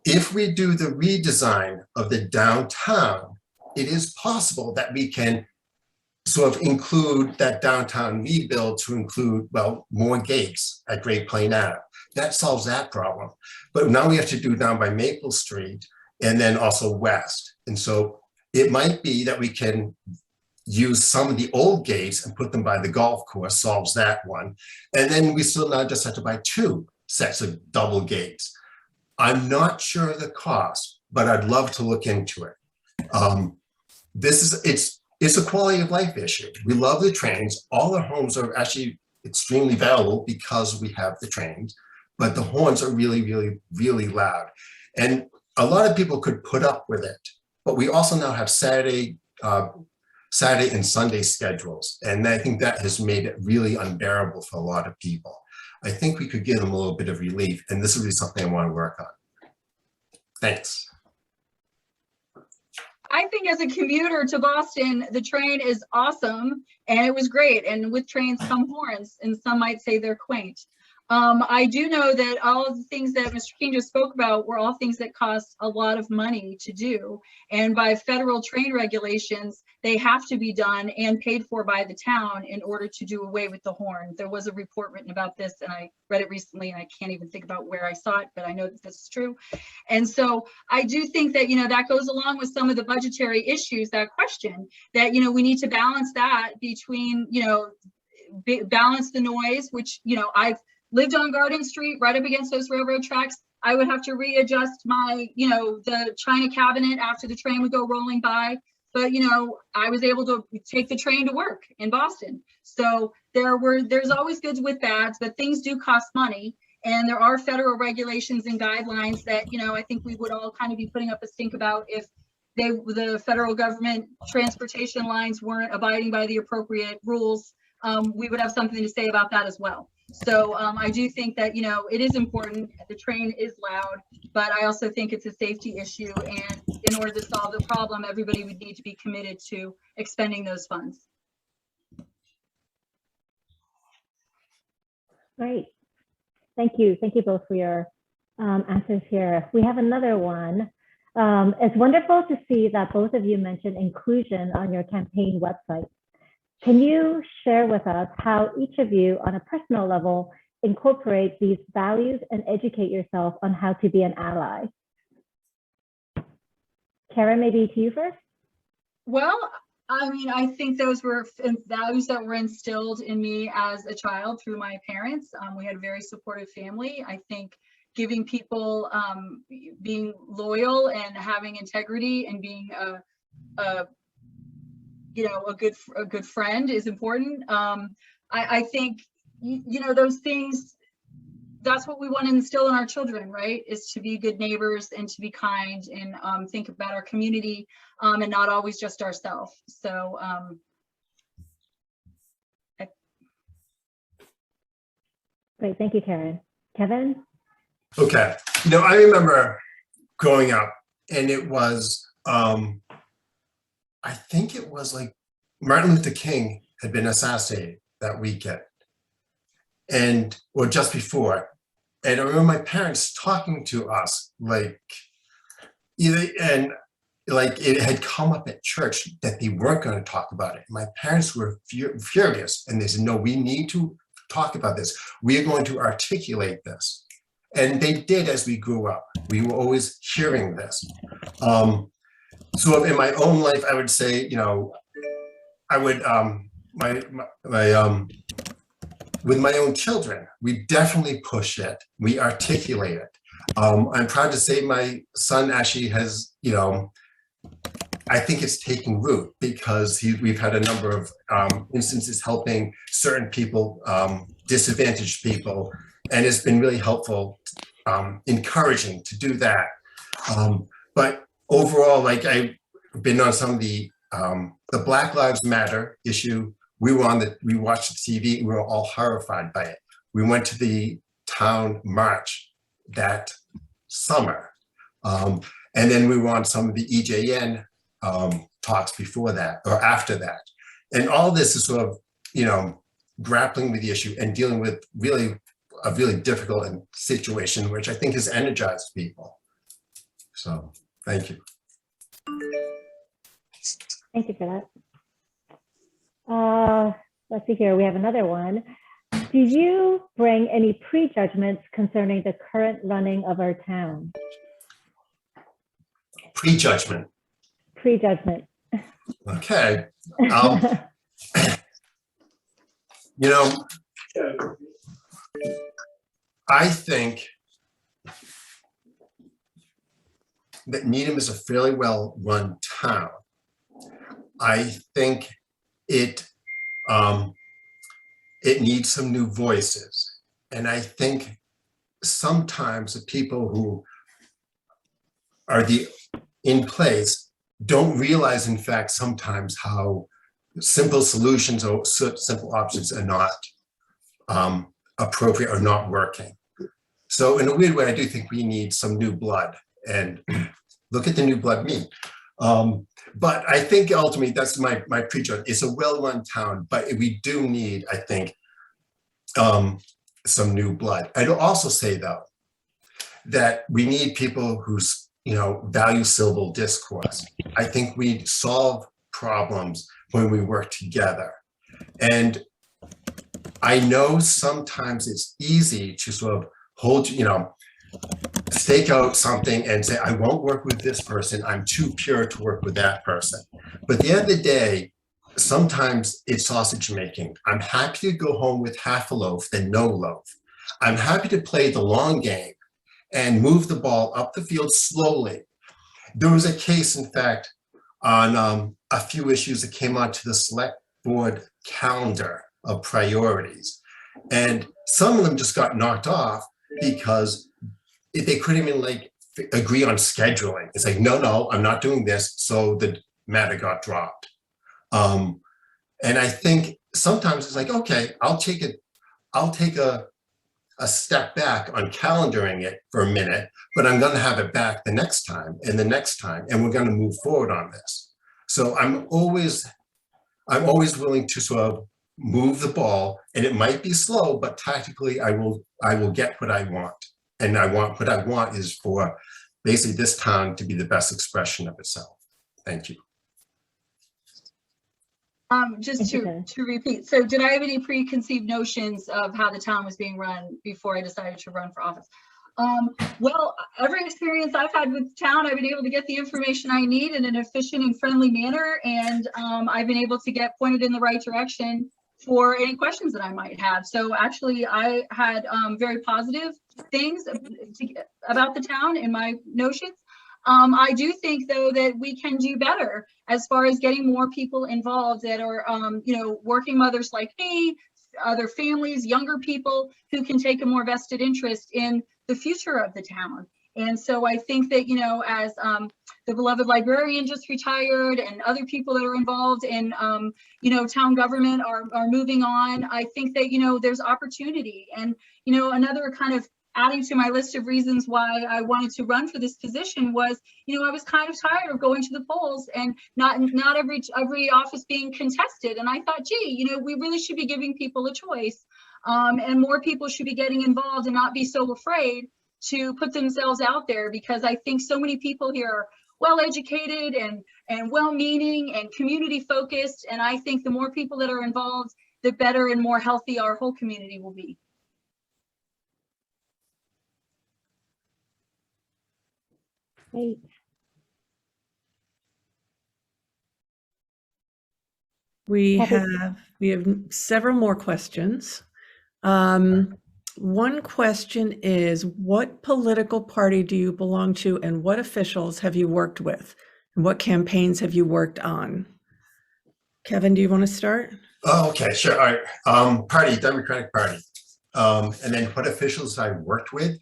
If we do the redesign of the downtown, it is possible that we can sort of include that downtown rebuild to include, well, more gates at Great Plain Ave. That solves that problem. But now we have to do down by Maple Street and then also west. And so it might be that we can use some of the old gates and put them by the golf course, solves that one. And then we still now just have to buy 2 sets of double gates. I'm not sure of the cost, but I'd love to look into it. It's a quality of life issue. We love the trains. All our homes are actually extremely valuable because we have the trains, but the horns are really, really, really loud. And a lot of people could put up with it, but we also now have Saturday and Sunday schedules. And I think that has made it really unbearable for a lot of people. I think we could give them a little bit of relief, and this would be something I want to work on. Thanks. I think as a commuter to Boston, the train is awesome and it was great. And with trains come horns, and some might say they're quaint. I do know that all of the things that Mr. Keane just spoke about were all things that cost a lot of money to do. And by federal train regulations, they have to be done and paid for by the town in order to do away with the horn. There was a report written about this and I read it recently and I can't even think about where I saw it, but I know that this is true. And so I do think that, that goes along with some of the budgetary issues, that question that, we need to balance that between, balance the noise, which, I've lived on Garden Street right up against those railroad tracks. I would have to readjust my, the china cabinet after the train would go rolling by. But, I was able to take the train to work in Boston. So there's always goods with bads, but things do cost money. And there are federal regulations and guidelines that, I think we would all kind of be putting up a stink about if the federal government transportation lines weren't abiding by the appropriate rules. We would have something to say about that as well. So I do think that, it is important. The train is loud, but I also think it's a safety issue. And in order to solve the problem, everybody would need to be committed to expending those funds. Great. Thank you. Thank you both for your answers here. We have another one. It's wonderful to see that both of you mentioned inclusion on your campaign website. Can you share with us how each of you on a personal level incorporate these values and educate yourself on how to be an ally? Karen, maybe to you first. Well, I think those were values that were instilled in me as a child through my parents. We had a very supportive family. I think giving people, being loyal and having integrity and being a good friend is important. I think, those things, that's what we want to instill in our children, right? Is to be good neighbors and to be kind and think about our community and not always just ourselves. So Great, thank you, Karen. Kevin? Okay. I remember growing up, and it was, I think it was like Martin Luther King had been assassinated that weekend, or just before. And I remember my parents talking to us like it had come up at church that they weren't going to talk about it. My parents were furious, and they said, no, we need to talk about this. We are going to articulate this. And they did as we grew up. We were always hearing this. So in my own life, I would say, I would, with my own children, we definitely push it. We articulate it. I'm proud to say my son actually has, I think it's taking root because we've had a number of instances helping certain people, disadvantaged people, and it's been really helpful, encouraging to do that. But overall, like I've been on some of the Black Lives Matter issue. We watched the TV, we were all horrified by it. We went to the town march that summer. And then we were on some of the EJN talks before that or after that. And all this is sort of, grappling with the issue and dealing with a really difficult situation, which I think has energized people. So thank you. Thank you for that. Let's see here, we have another one. Do you bring any prejudgments concerning the current running of our town? Prejudgment. Prejudgment. Okay. I think that Needham is a fairly well-run town. I think it needs some new voices. And I think sometimes the people who are in place don't realize, in fact, sometimes how simple solutions or simple options are not appropriate or not working. So in a weird way, I do think we need some new blood, and look at the new blood mean. But I think ultimately that's my prejudgment. It's a well-run town, but we do need, I think, some new blood. I'd also say though, that we need people who value civil discourse. I think we solve problems when we work together. And I know sometimes it's easy to sort of hold, stake out something and say, I won't work with this person. I'm too pure to work with that person. But at the end of the day, sometimes it's sausage making. I'm happy to go home with half a loaf than no loaf. I'm happy to play the long game and move the ball up the field slowly. There was a case, in fact, on a few issues that came onto the select board calendar of priorities. And some of them just got knocked off because they couldn't even agree on scheduling. It's like, no, I'm not doing this. So the matter got dropped. And I think sometimes it's like, okay, I'll take a step back on calendaring it for a minute, but I'm going to have it back the next time and the next time, and we're going to move forward on this. So I'm always willing to sort of move the ball, and it might be slow, but tactically I will get what I want. And what I want is for basically this town to be the best expression of itself. Thank you. Just to repeat, so did I have any preconceived notions of how the town was being run before I decided to run for office? Well, every experience I've had with the town, I've been able to get the information I need in an efficient and friendly manner, and I've been able to get pointed in the right direction for any questions that I might have. So actually, I had very positive things about the town in my notions. I do think, though, that we can do better as far as getting more people involved that are, working mothers like me, other families, younger people who can take a more vested interest in the future of the town. And so I think that, as the beloved librarian just retired and other people that are involved in, town government are moving on, I think that, there's opportunity. And, another kind of adding to my list of reasons why I wanted to run for this position was, I was kind of tired of going to the polls and not every office being contested. And I thought, gee, we really should be giving people a choice, and more people should be getting involved and not be so afraid to put themselves out there, because I think so many people here are well-educated and well-meaning and community-focused. And I think the more people that are involved, the better and more healthy our whole community will be. Great. We Kathy? have several more questions. One question is, what political party do you belong to, and what officials have you worked with, and what campaigns have you worked on? Kevin, do you want to start? Oh, okay, sure. All right. Party, Democratic Party. And then what officials I worked with?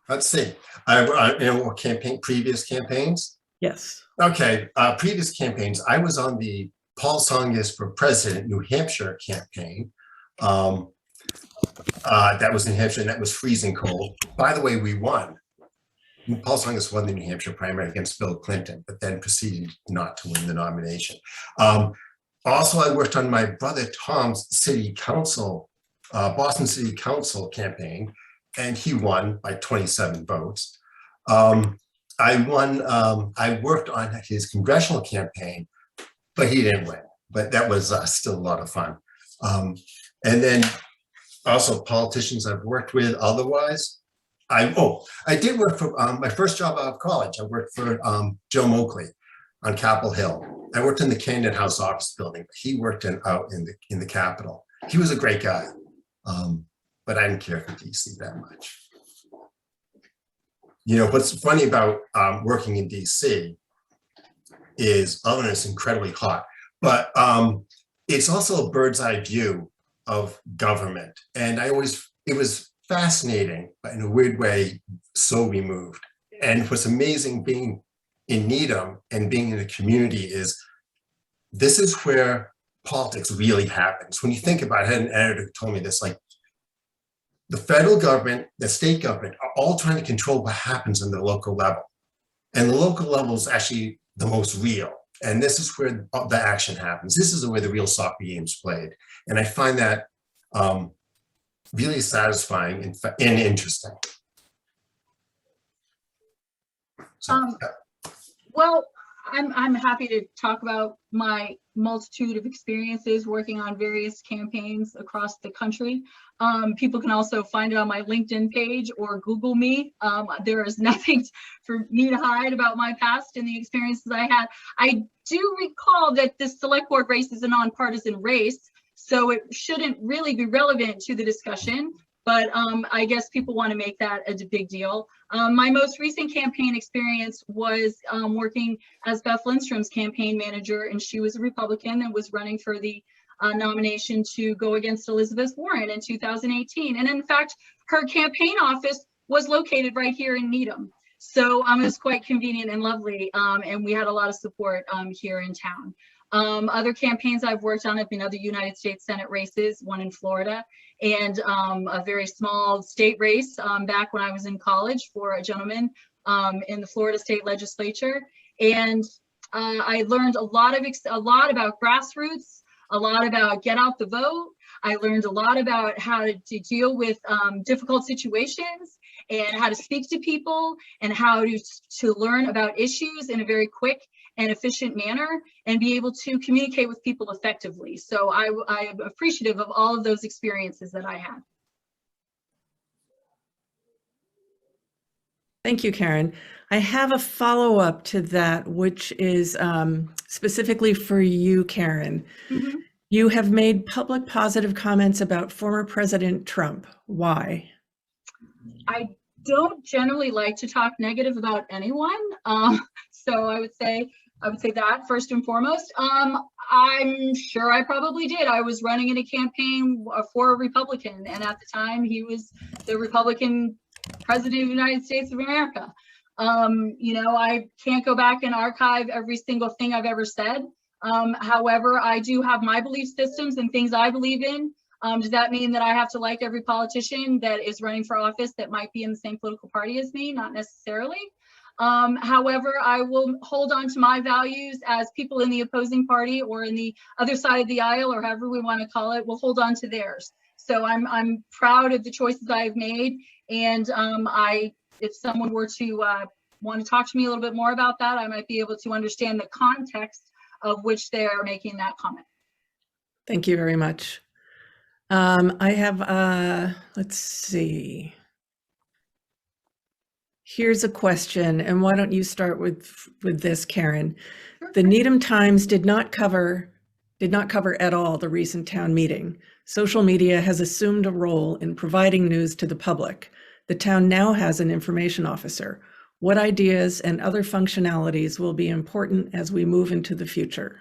Let's see. Previous campaigns? Yes. Okay, previous campaigns. I was on the Paul Tsongas for President New Hampshire campaign. That was in New Hampshire, and that was freezing cold. By the way, we won. Paul Tsongas won the New Hampshire primary against Bill Clinton, but then proceeded not to win the nomination. Also, I worked on my brother Tom's city council, Boston City Council campaign, and he won by 27 votes. I worked on his congressional campaign, but he didn't win. But that was still a lot of fun. And then also politicians I've worked with otherwise. I did work for my first job out of college. I worked for Joe Moakley on Capitol Hill. I worked in the Camden House office building, but he worked out in the Capitol. He was a great guy, but I didn't care for DC that much. What's funny about working in DC is, other than it's incredibly hot, but it's also a bird's eye view of government. And it was fascinating, but in a weird way, so removed. And what's amazing being in Needham and being in the community is this is where politics really happens. When you think about it, I had an editor who told me this, like, the federal government, the state government are all trying to control what happens in the local level. And the local level is actually the most real. And this is where the action happens. This is where the real soccer game's played. And I find that really satisfying and interesting. So, well, I'm happy to talk about my multitude of experiences working on various campaigns across the country. People can also find it on my LinkedIn page or Google me. There is nothing for me to hide about my past and the experiences I had. I do recall that this select board race is a nonpartisan race, so it shouldn't really be relevant to the discussion. But I guess people want to make that a big deal. My most recent campaign experience was working as Beth Lindstrom's campaign manager, and she was a Republican and was running for the nomination to go against Elizabeth Warren in 2018. And in fact, her campaign office was located right here in Needham. So it was quite convenient and lovely, and we had a lot of support here in town. Other campaigns I've worked on have been other United States Senate races, one in Florida, and a very small state race back when I was in college for a gentleman in the Florida State Legislature. And I learned a lot about grassroots, a lot about get out the vote. I learned a lot about how to deal with difficult situations and how to speak to people and how to learn about issues in a very quick and efficient manner and be able to communicate with people effectively. So I am appreciative of all of those experiences that I had. Thank you, Karen. I have a follow-up to that, which is specifically for you, Karen. Mm-hmm. You have made public positive comments about former President Trump. Why? I don't generally like to talk negative about anyone. So I would say that first and foremost. I'm sure I probably did. I was running in a campaign for a Republican, and at the time he was the Republican president of the United States of America. I can't go back and archive every single thing I've ever said. However, I do have my belief systems and things I believe in. Does that mean that I have to like every politician that is running for office that might be in the same political party as me? Not necessarily. However, I will hold on to my values as people in the opposing party or in the other side of the aisle, or however we want to call it, will hold on to theirs. So I'm proud of the choices I've made. And if someone were to want to talk to me a little bit more about that, I might be able to understand the context of which they're making that comment. Thank you very much. I have, let's see. Here's a question, and why don't you start with this, Karen? The Needham Times did not cover at all the recent town meeting. Social media has assumed a role in providing news to the public. The town now has an information officer. What ideas and other functionalities will be important as we move into the future?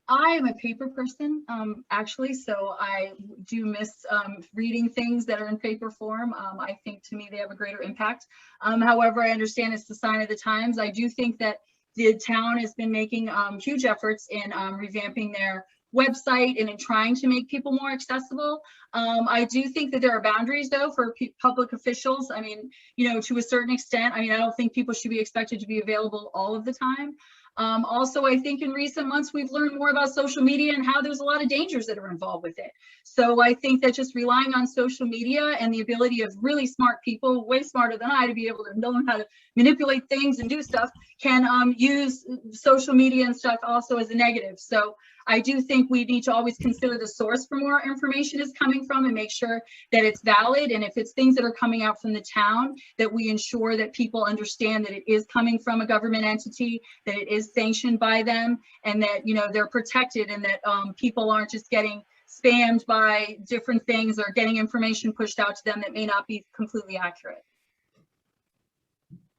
I am a paper person, actually, so I do miss reading things that are in paper form. I think to me they have a greater impact. However, I understand it's the sign of the times. I do think that the town has been making huge efforts in revamping their website and in trying to make people more accessible. I do think that there are boundaries, though, for public officials. I mean, you know, to a certain extent. I mean, I don't think people should be expected to be available all of the time. Also, I think in recent months, we've learned more about social media and how there's a lot of dangers that are involved with it. So I think that just relying on social media and the ability of really smart people, way smarter than I, to be able to know how to manipulate things and do stuff, can use social media and stuff also as a negative. So I do think we need to always consider the source from where our information is coming from and make sure that it's valid. And if it's things that are coming out from the town, that we ensure that people understand that it is coming from a government entity, that it is sanctioned by them, and that, you know, they're protected, and that people aren't just getting spammed by different things or getting information pushed out to them that may not be completely accurate.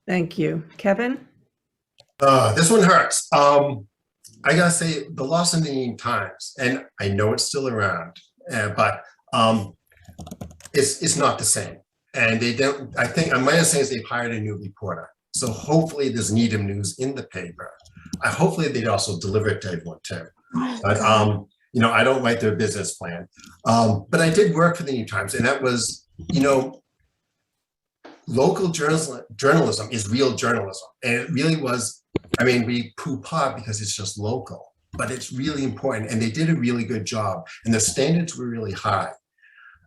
Thank you. Kevin? This one hurts. I gotta say, the loss of the Needham Times, and I know it's still around, but it's not the same. And they don't, I think, my understanding is they've hired a new reporter. So hopefully there's Needham news in the paper. Hopefully they'd also deliver it to everyone too. But, you know, I don't write their business plan. But I did work for the Needham Times, and that was, you know, local journalism is real journalism. And it really was, I mean, we poo-pah because it's just local, but it's really important. And they did a really good job, and the standards were really high.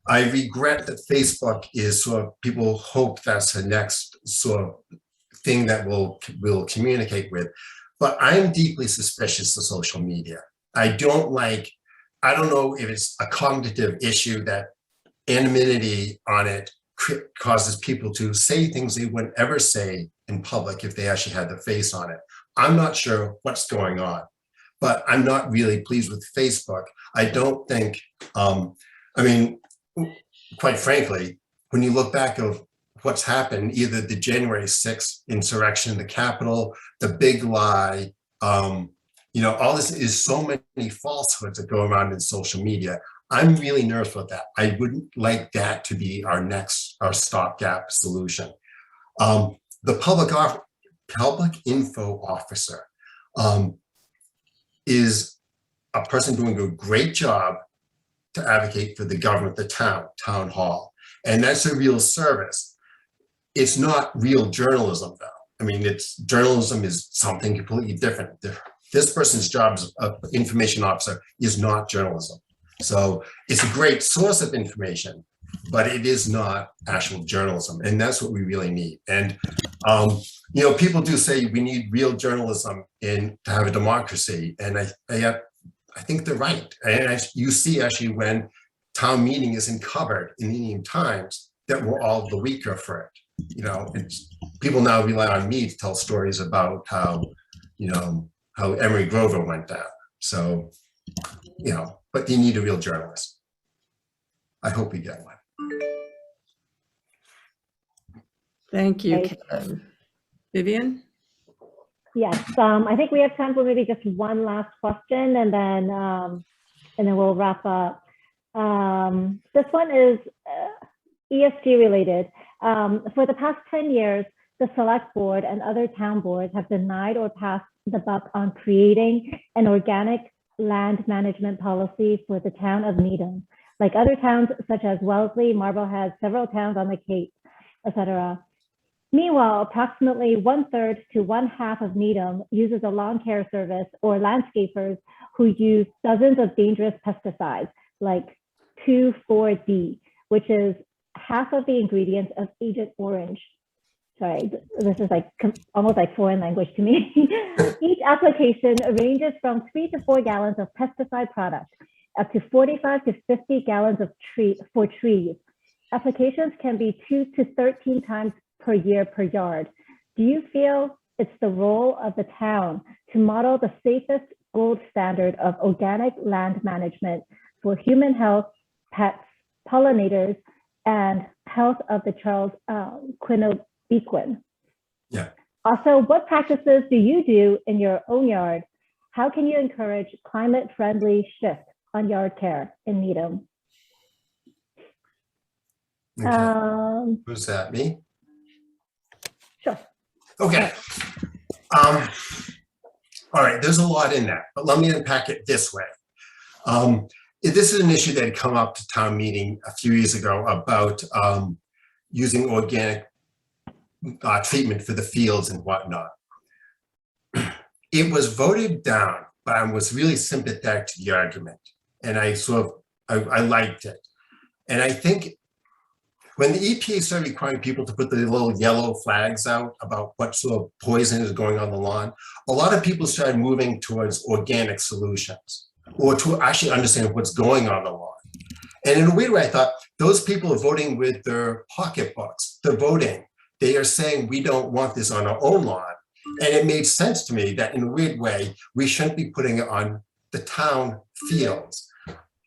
I regret that Facebook is sort of, people hope that's the next sort of thing that we'll communicate with. But I'm deeply suspicious of social media. I don't know if it's a cognitive issue that anonymity on it causes people to say things they wouldn't ever say in public if they actually had their face on it. I'm not sure what's going on, but I'm not really pleased with Facebook. I don't think, I mean, quite frankly, when you look back of what's happened, either the January 6th insurrection in the Capitol, the big lie, you know, all this is so many falsehoods that go around in social media. I'm really nervous about that. I wouldn't like that to be our stopgap solution. The public info officer is a person doing a great job to advocate for the government, the town hall. And that's a real service. It's not real journalism though. I mean, journalism is something completely different. This person's job as an information officer is not journalism. So it's a great source of information, but it is not actual journalism. And that's what we really need. And, you know, people do say we need real journalism to have a democracy. And I think they're right. And you see actually when town meeting isn't covered in the Needham Times, that we're all the weaker for it. You know, people now rely on me to tell stories about how, you know, how Emory Grover went down. So, you know, but you need a real journalist. I hope we get one. Thank you, Kevin. Vivian? Yes, I think we have time for maybe just one last question, and then we'll wrap up. This one is ESG related. For the past 10 years, the select board and other town boards have denied or passed the buck on creating an organic land management policy for the town of Needham. Like other towns such as Wellesley, Marblehead, several towns on the Cape, etc. Meanwhile, approximately 1/3 to 1/2 of Needham uses a lawn care service or landscapers who use dozens of dangerous pesticides like 2,4-D, which is half of the ingredients of Agent Orange. Sorry, this is like almost like foreign language to me. Each application ranges from 3 to 4 gallons of pesticide product, up to 45 to 50 gallons of for trees. Applications can be 2 to 13 times per year per yard. Do you feel it's the role of the town to model the safest gold standard of organic land management for human health, pets, pollinators, and health of the Charles Quinobequin? Yeah. Also, what practices do you do in your own yard? How can you encourage climate-friendly shift on yard care in Needham? Okay. Who's that, me? Sure. Okay. All right, there's a lot in that, but let me unpack it this way. This is an issue that had come up to town meeting a few years ago about using organic treatment for the fields and whatnot. It was voted down, but I was really sympathetic to the argument, and I liked it. And I think when the EPA started requiring people to put the little yellow flags out about what sort of poison is going on the lawn, a lot of people started moving towards organic solutions, or to actually understand what's going on the lawn. And in a weird way, I thought, those people are voting with their pocketbooks. They're voting. They are saying, we don't want this on our own lawn. And it made sense to me that in a weird way, we shouldn't be putting it on the town fields.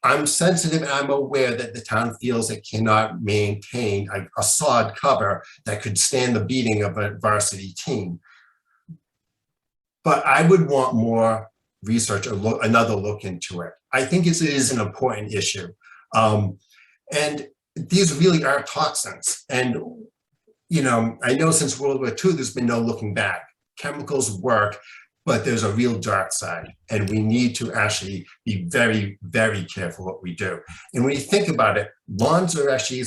I'm sensitive and I'm aware that the town feels it cannot maintain a sod cover that could stand the beating of a varsity team. But I would want more research, another look into it. I think it is an important issue. And these really are toxins. And, you know, I know since World War II, there's been no looking back. Chemicals work, but there's a real dark side, and we need to actually be very, very careful what we do. And when you think about it, lawns are actually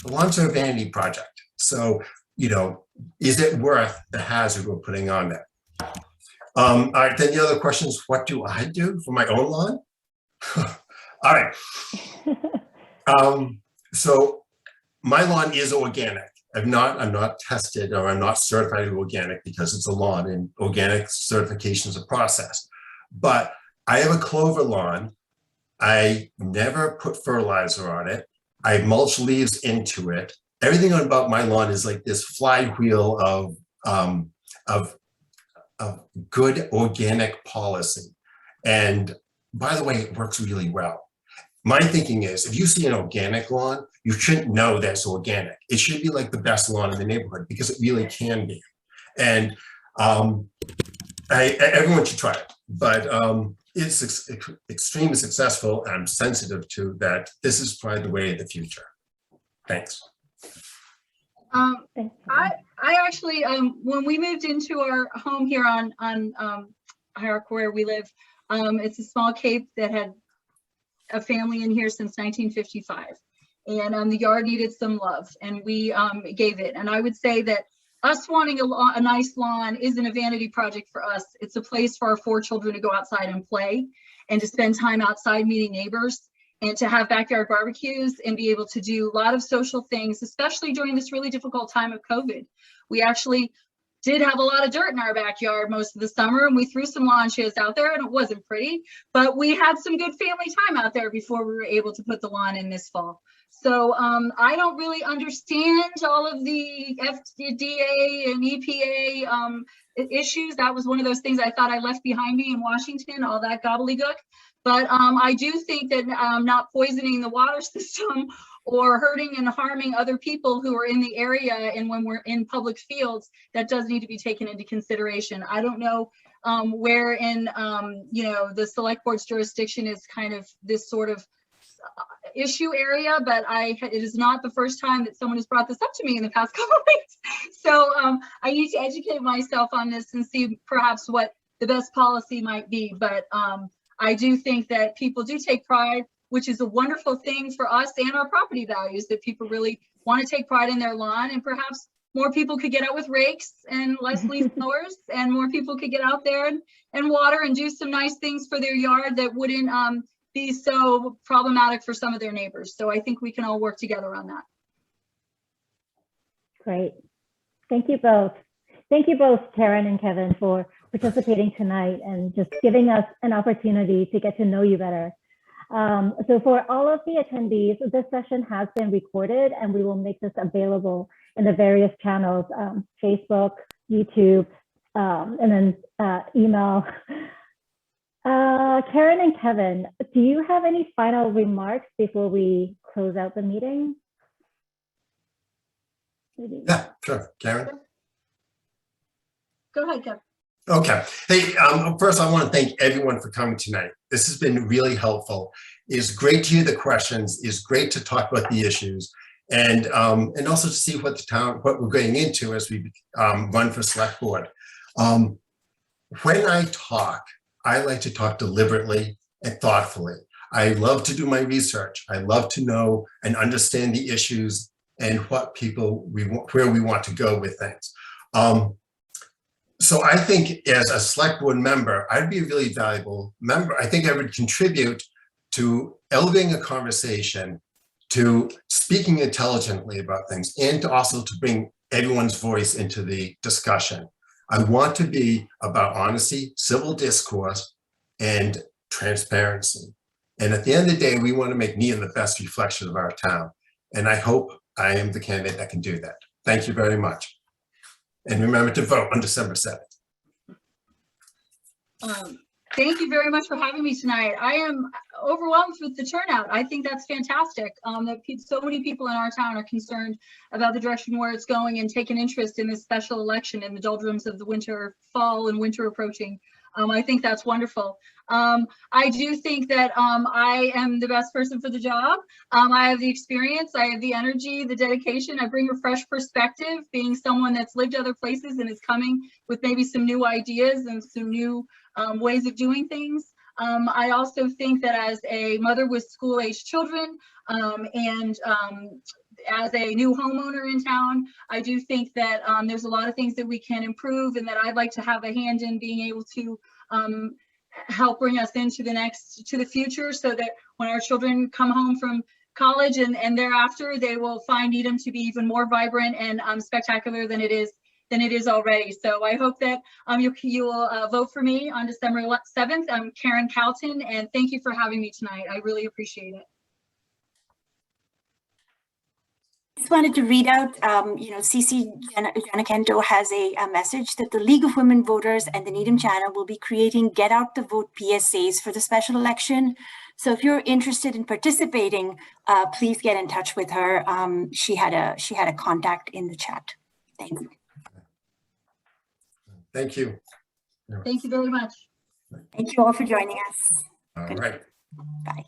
lawns are a vanity project. So, you know, is it worth the hazard we're putting on there? All right, then the other question is, what do I do for my own lawn? All right. So my lawn is organic. I'm not tested, or I'm not certified organic because it's a lawn, and organic certification is a process. But I have a clover lawn. I never put fertilizer on it. I mulch leaves into it. Everything about my lawn is like this flywheel of good organic policy. And by the way, it works really well. My thinking is, if you see an organic lawn, you shouldn't know that's organic. It should be like the best lawn in the neighborhood, because it really can be. And everyone should try it, but it's extremely successful, and I'm sensitive to that. This is probably the way of the future. Thanks. I actually, when we moved into our home here on Hierarch, where we live, it's a small cape that had a family in here since 1955, and the yard needed some love, and we gave it. And I would say that us wanting a nice lawn isn't a vanity project for us. It's a place for our 4 children to go outside and play, and to spend time outside meeting neighbors, and to have backyard barbecues and be able to do a lot of social things, especially during this really difficult time of COVID. We actually did have a lot of dirt in our backyard most of the summer, and we threw some lawn chairs out there, and it wasn't pretty, but we had some good family time out there before we were able to put the lawn in this fall. So I don't really understand all of the FDA and EPA issues. That was one of those things I thought I left behind me in Washington, all that gobbledygook. But I do think that not poisoning the water system or hurting and harming other people who are in the area, and when we're in public fields, that does need to be taken into consideration. I don't know where in you know, the select board's jurisdiction is kind of this sort of issue area, but it is not the first time that someone has brought this up to me in the past couple of weeks. So I need to educate myself on this and see perhaps what the best policy might be. But I do think that people do take pride, which is a wonderful thing for us and our property values, that people really want to take pride in their lawn, and perhaps more people could get out with rakes and less leaf blowers, and more people could get out there and water and do some nice things for their yard that wouldn't be so problematic for some of their neighbors. So I think we can all work together on that. Great. Thank you both. Thank you both, Karen and Kevin, for participating tonight and just giving us an opportunity to get to know you better. So for all of the attendees, this session has been recorded, and we will make this available in the various channels, Facebook, YouTube, and then email. Karen and Kevin, do you have any final remarks before we close out the meeting? Yeah, sure. Karen? Go ahead, Kevin. Okay. Hey, first I want to thank everyone for coming tonight. This has been really helpful. It's great to hear the questions. It's great to talk about the issues, and also to see what what we're going into as we run for select board. When I talk, I like to talk deliberately and thoughtfully. I love to do my research. I love to know and understand the issues and what where we want to go with things. So I think as a select board member, I'd be a really valuable member. I think I would contribute to elevating a conversation, to speaking intelligently about things, and to also to bring everyone's voice into the discussion. I want to be about honesty, civil discourse, and transparency. And at the end of the day, we want to make Needham the best reflection of our town. And I hope I am the candidate that can do that. Thank you very much. And remember to vote on December 7th. Thank you very much for having me tonight. I am overwhelmed with the turnout. I think that's fantastic that so many people in our town are concerned about the direction where it's going and take an interest in this special election in the doldrums of the fall and winter approaching. I think that's wonderful. I do think that I am the best person for the job. I have the experience, I have the energy, the dedication. I bring a fresh perspective, being someone that's lived other places and is coming with maybe some new ideas and some new ways of doing things. I also think that as a mother with school-aged children and as a new homeowner in town, I do think that there's a lot of things that we can improve, and that I'd like to have a hand in being able to help bring us into the future, so that when our children come home from college and thereafter, they will find Needham to be even more vibrant and spectacular than it is already. So I hope that you will vote for me on December 7th. I'm Karen Calton, and thank you for having me tonight. I really appreciate it. Just wanted to read out, CC Giannacanto has a message that the League of Women Voters and the Needham channel will be creating Get Out the Vote PSAs for the special election. So if you're interested in participating, please get in touch with her. She had a contact in the chat. Thank you. Thank you. Thank you very much. Thank you all for joining us. All right. Bye.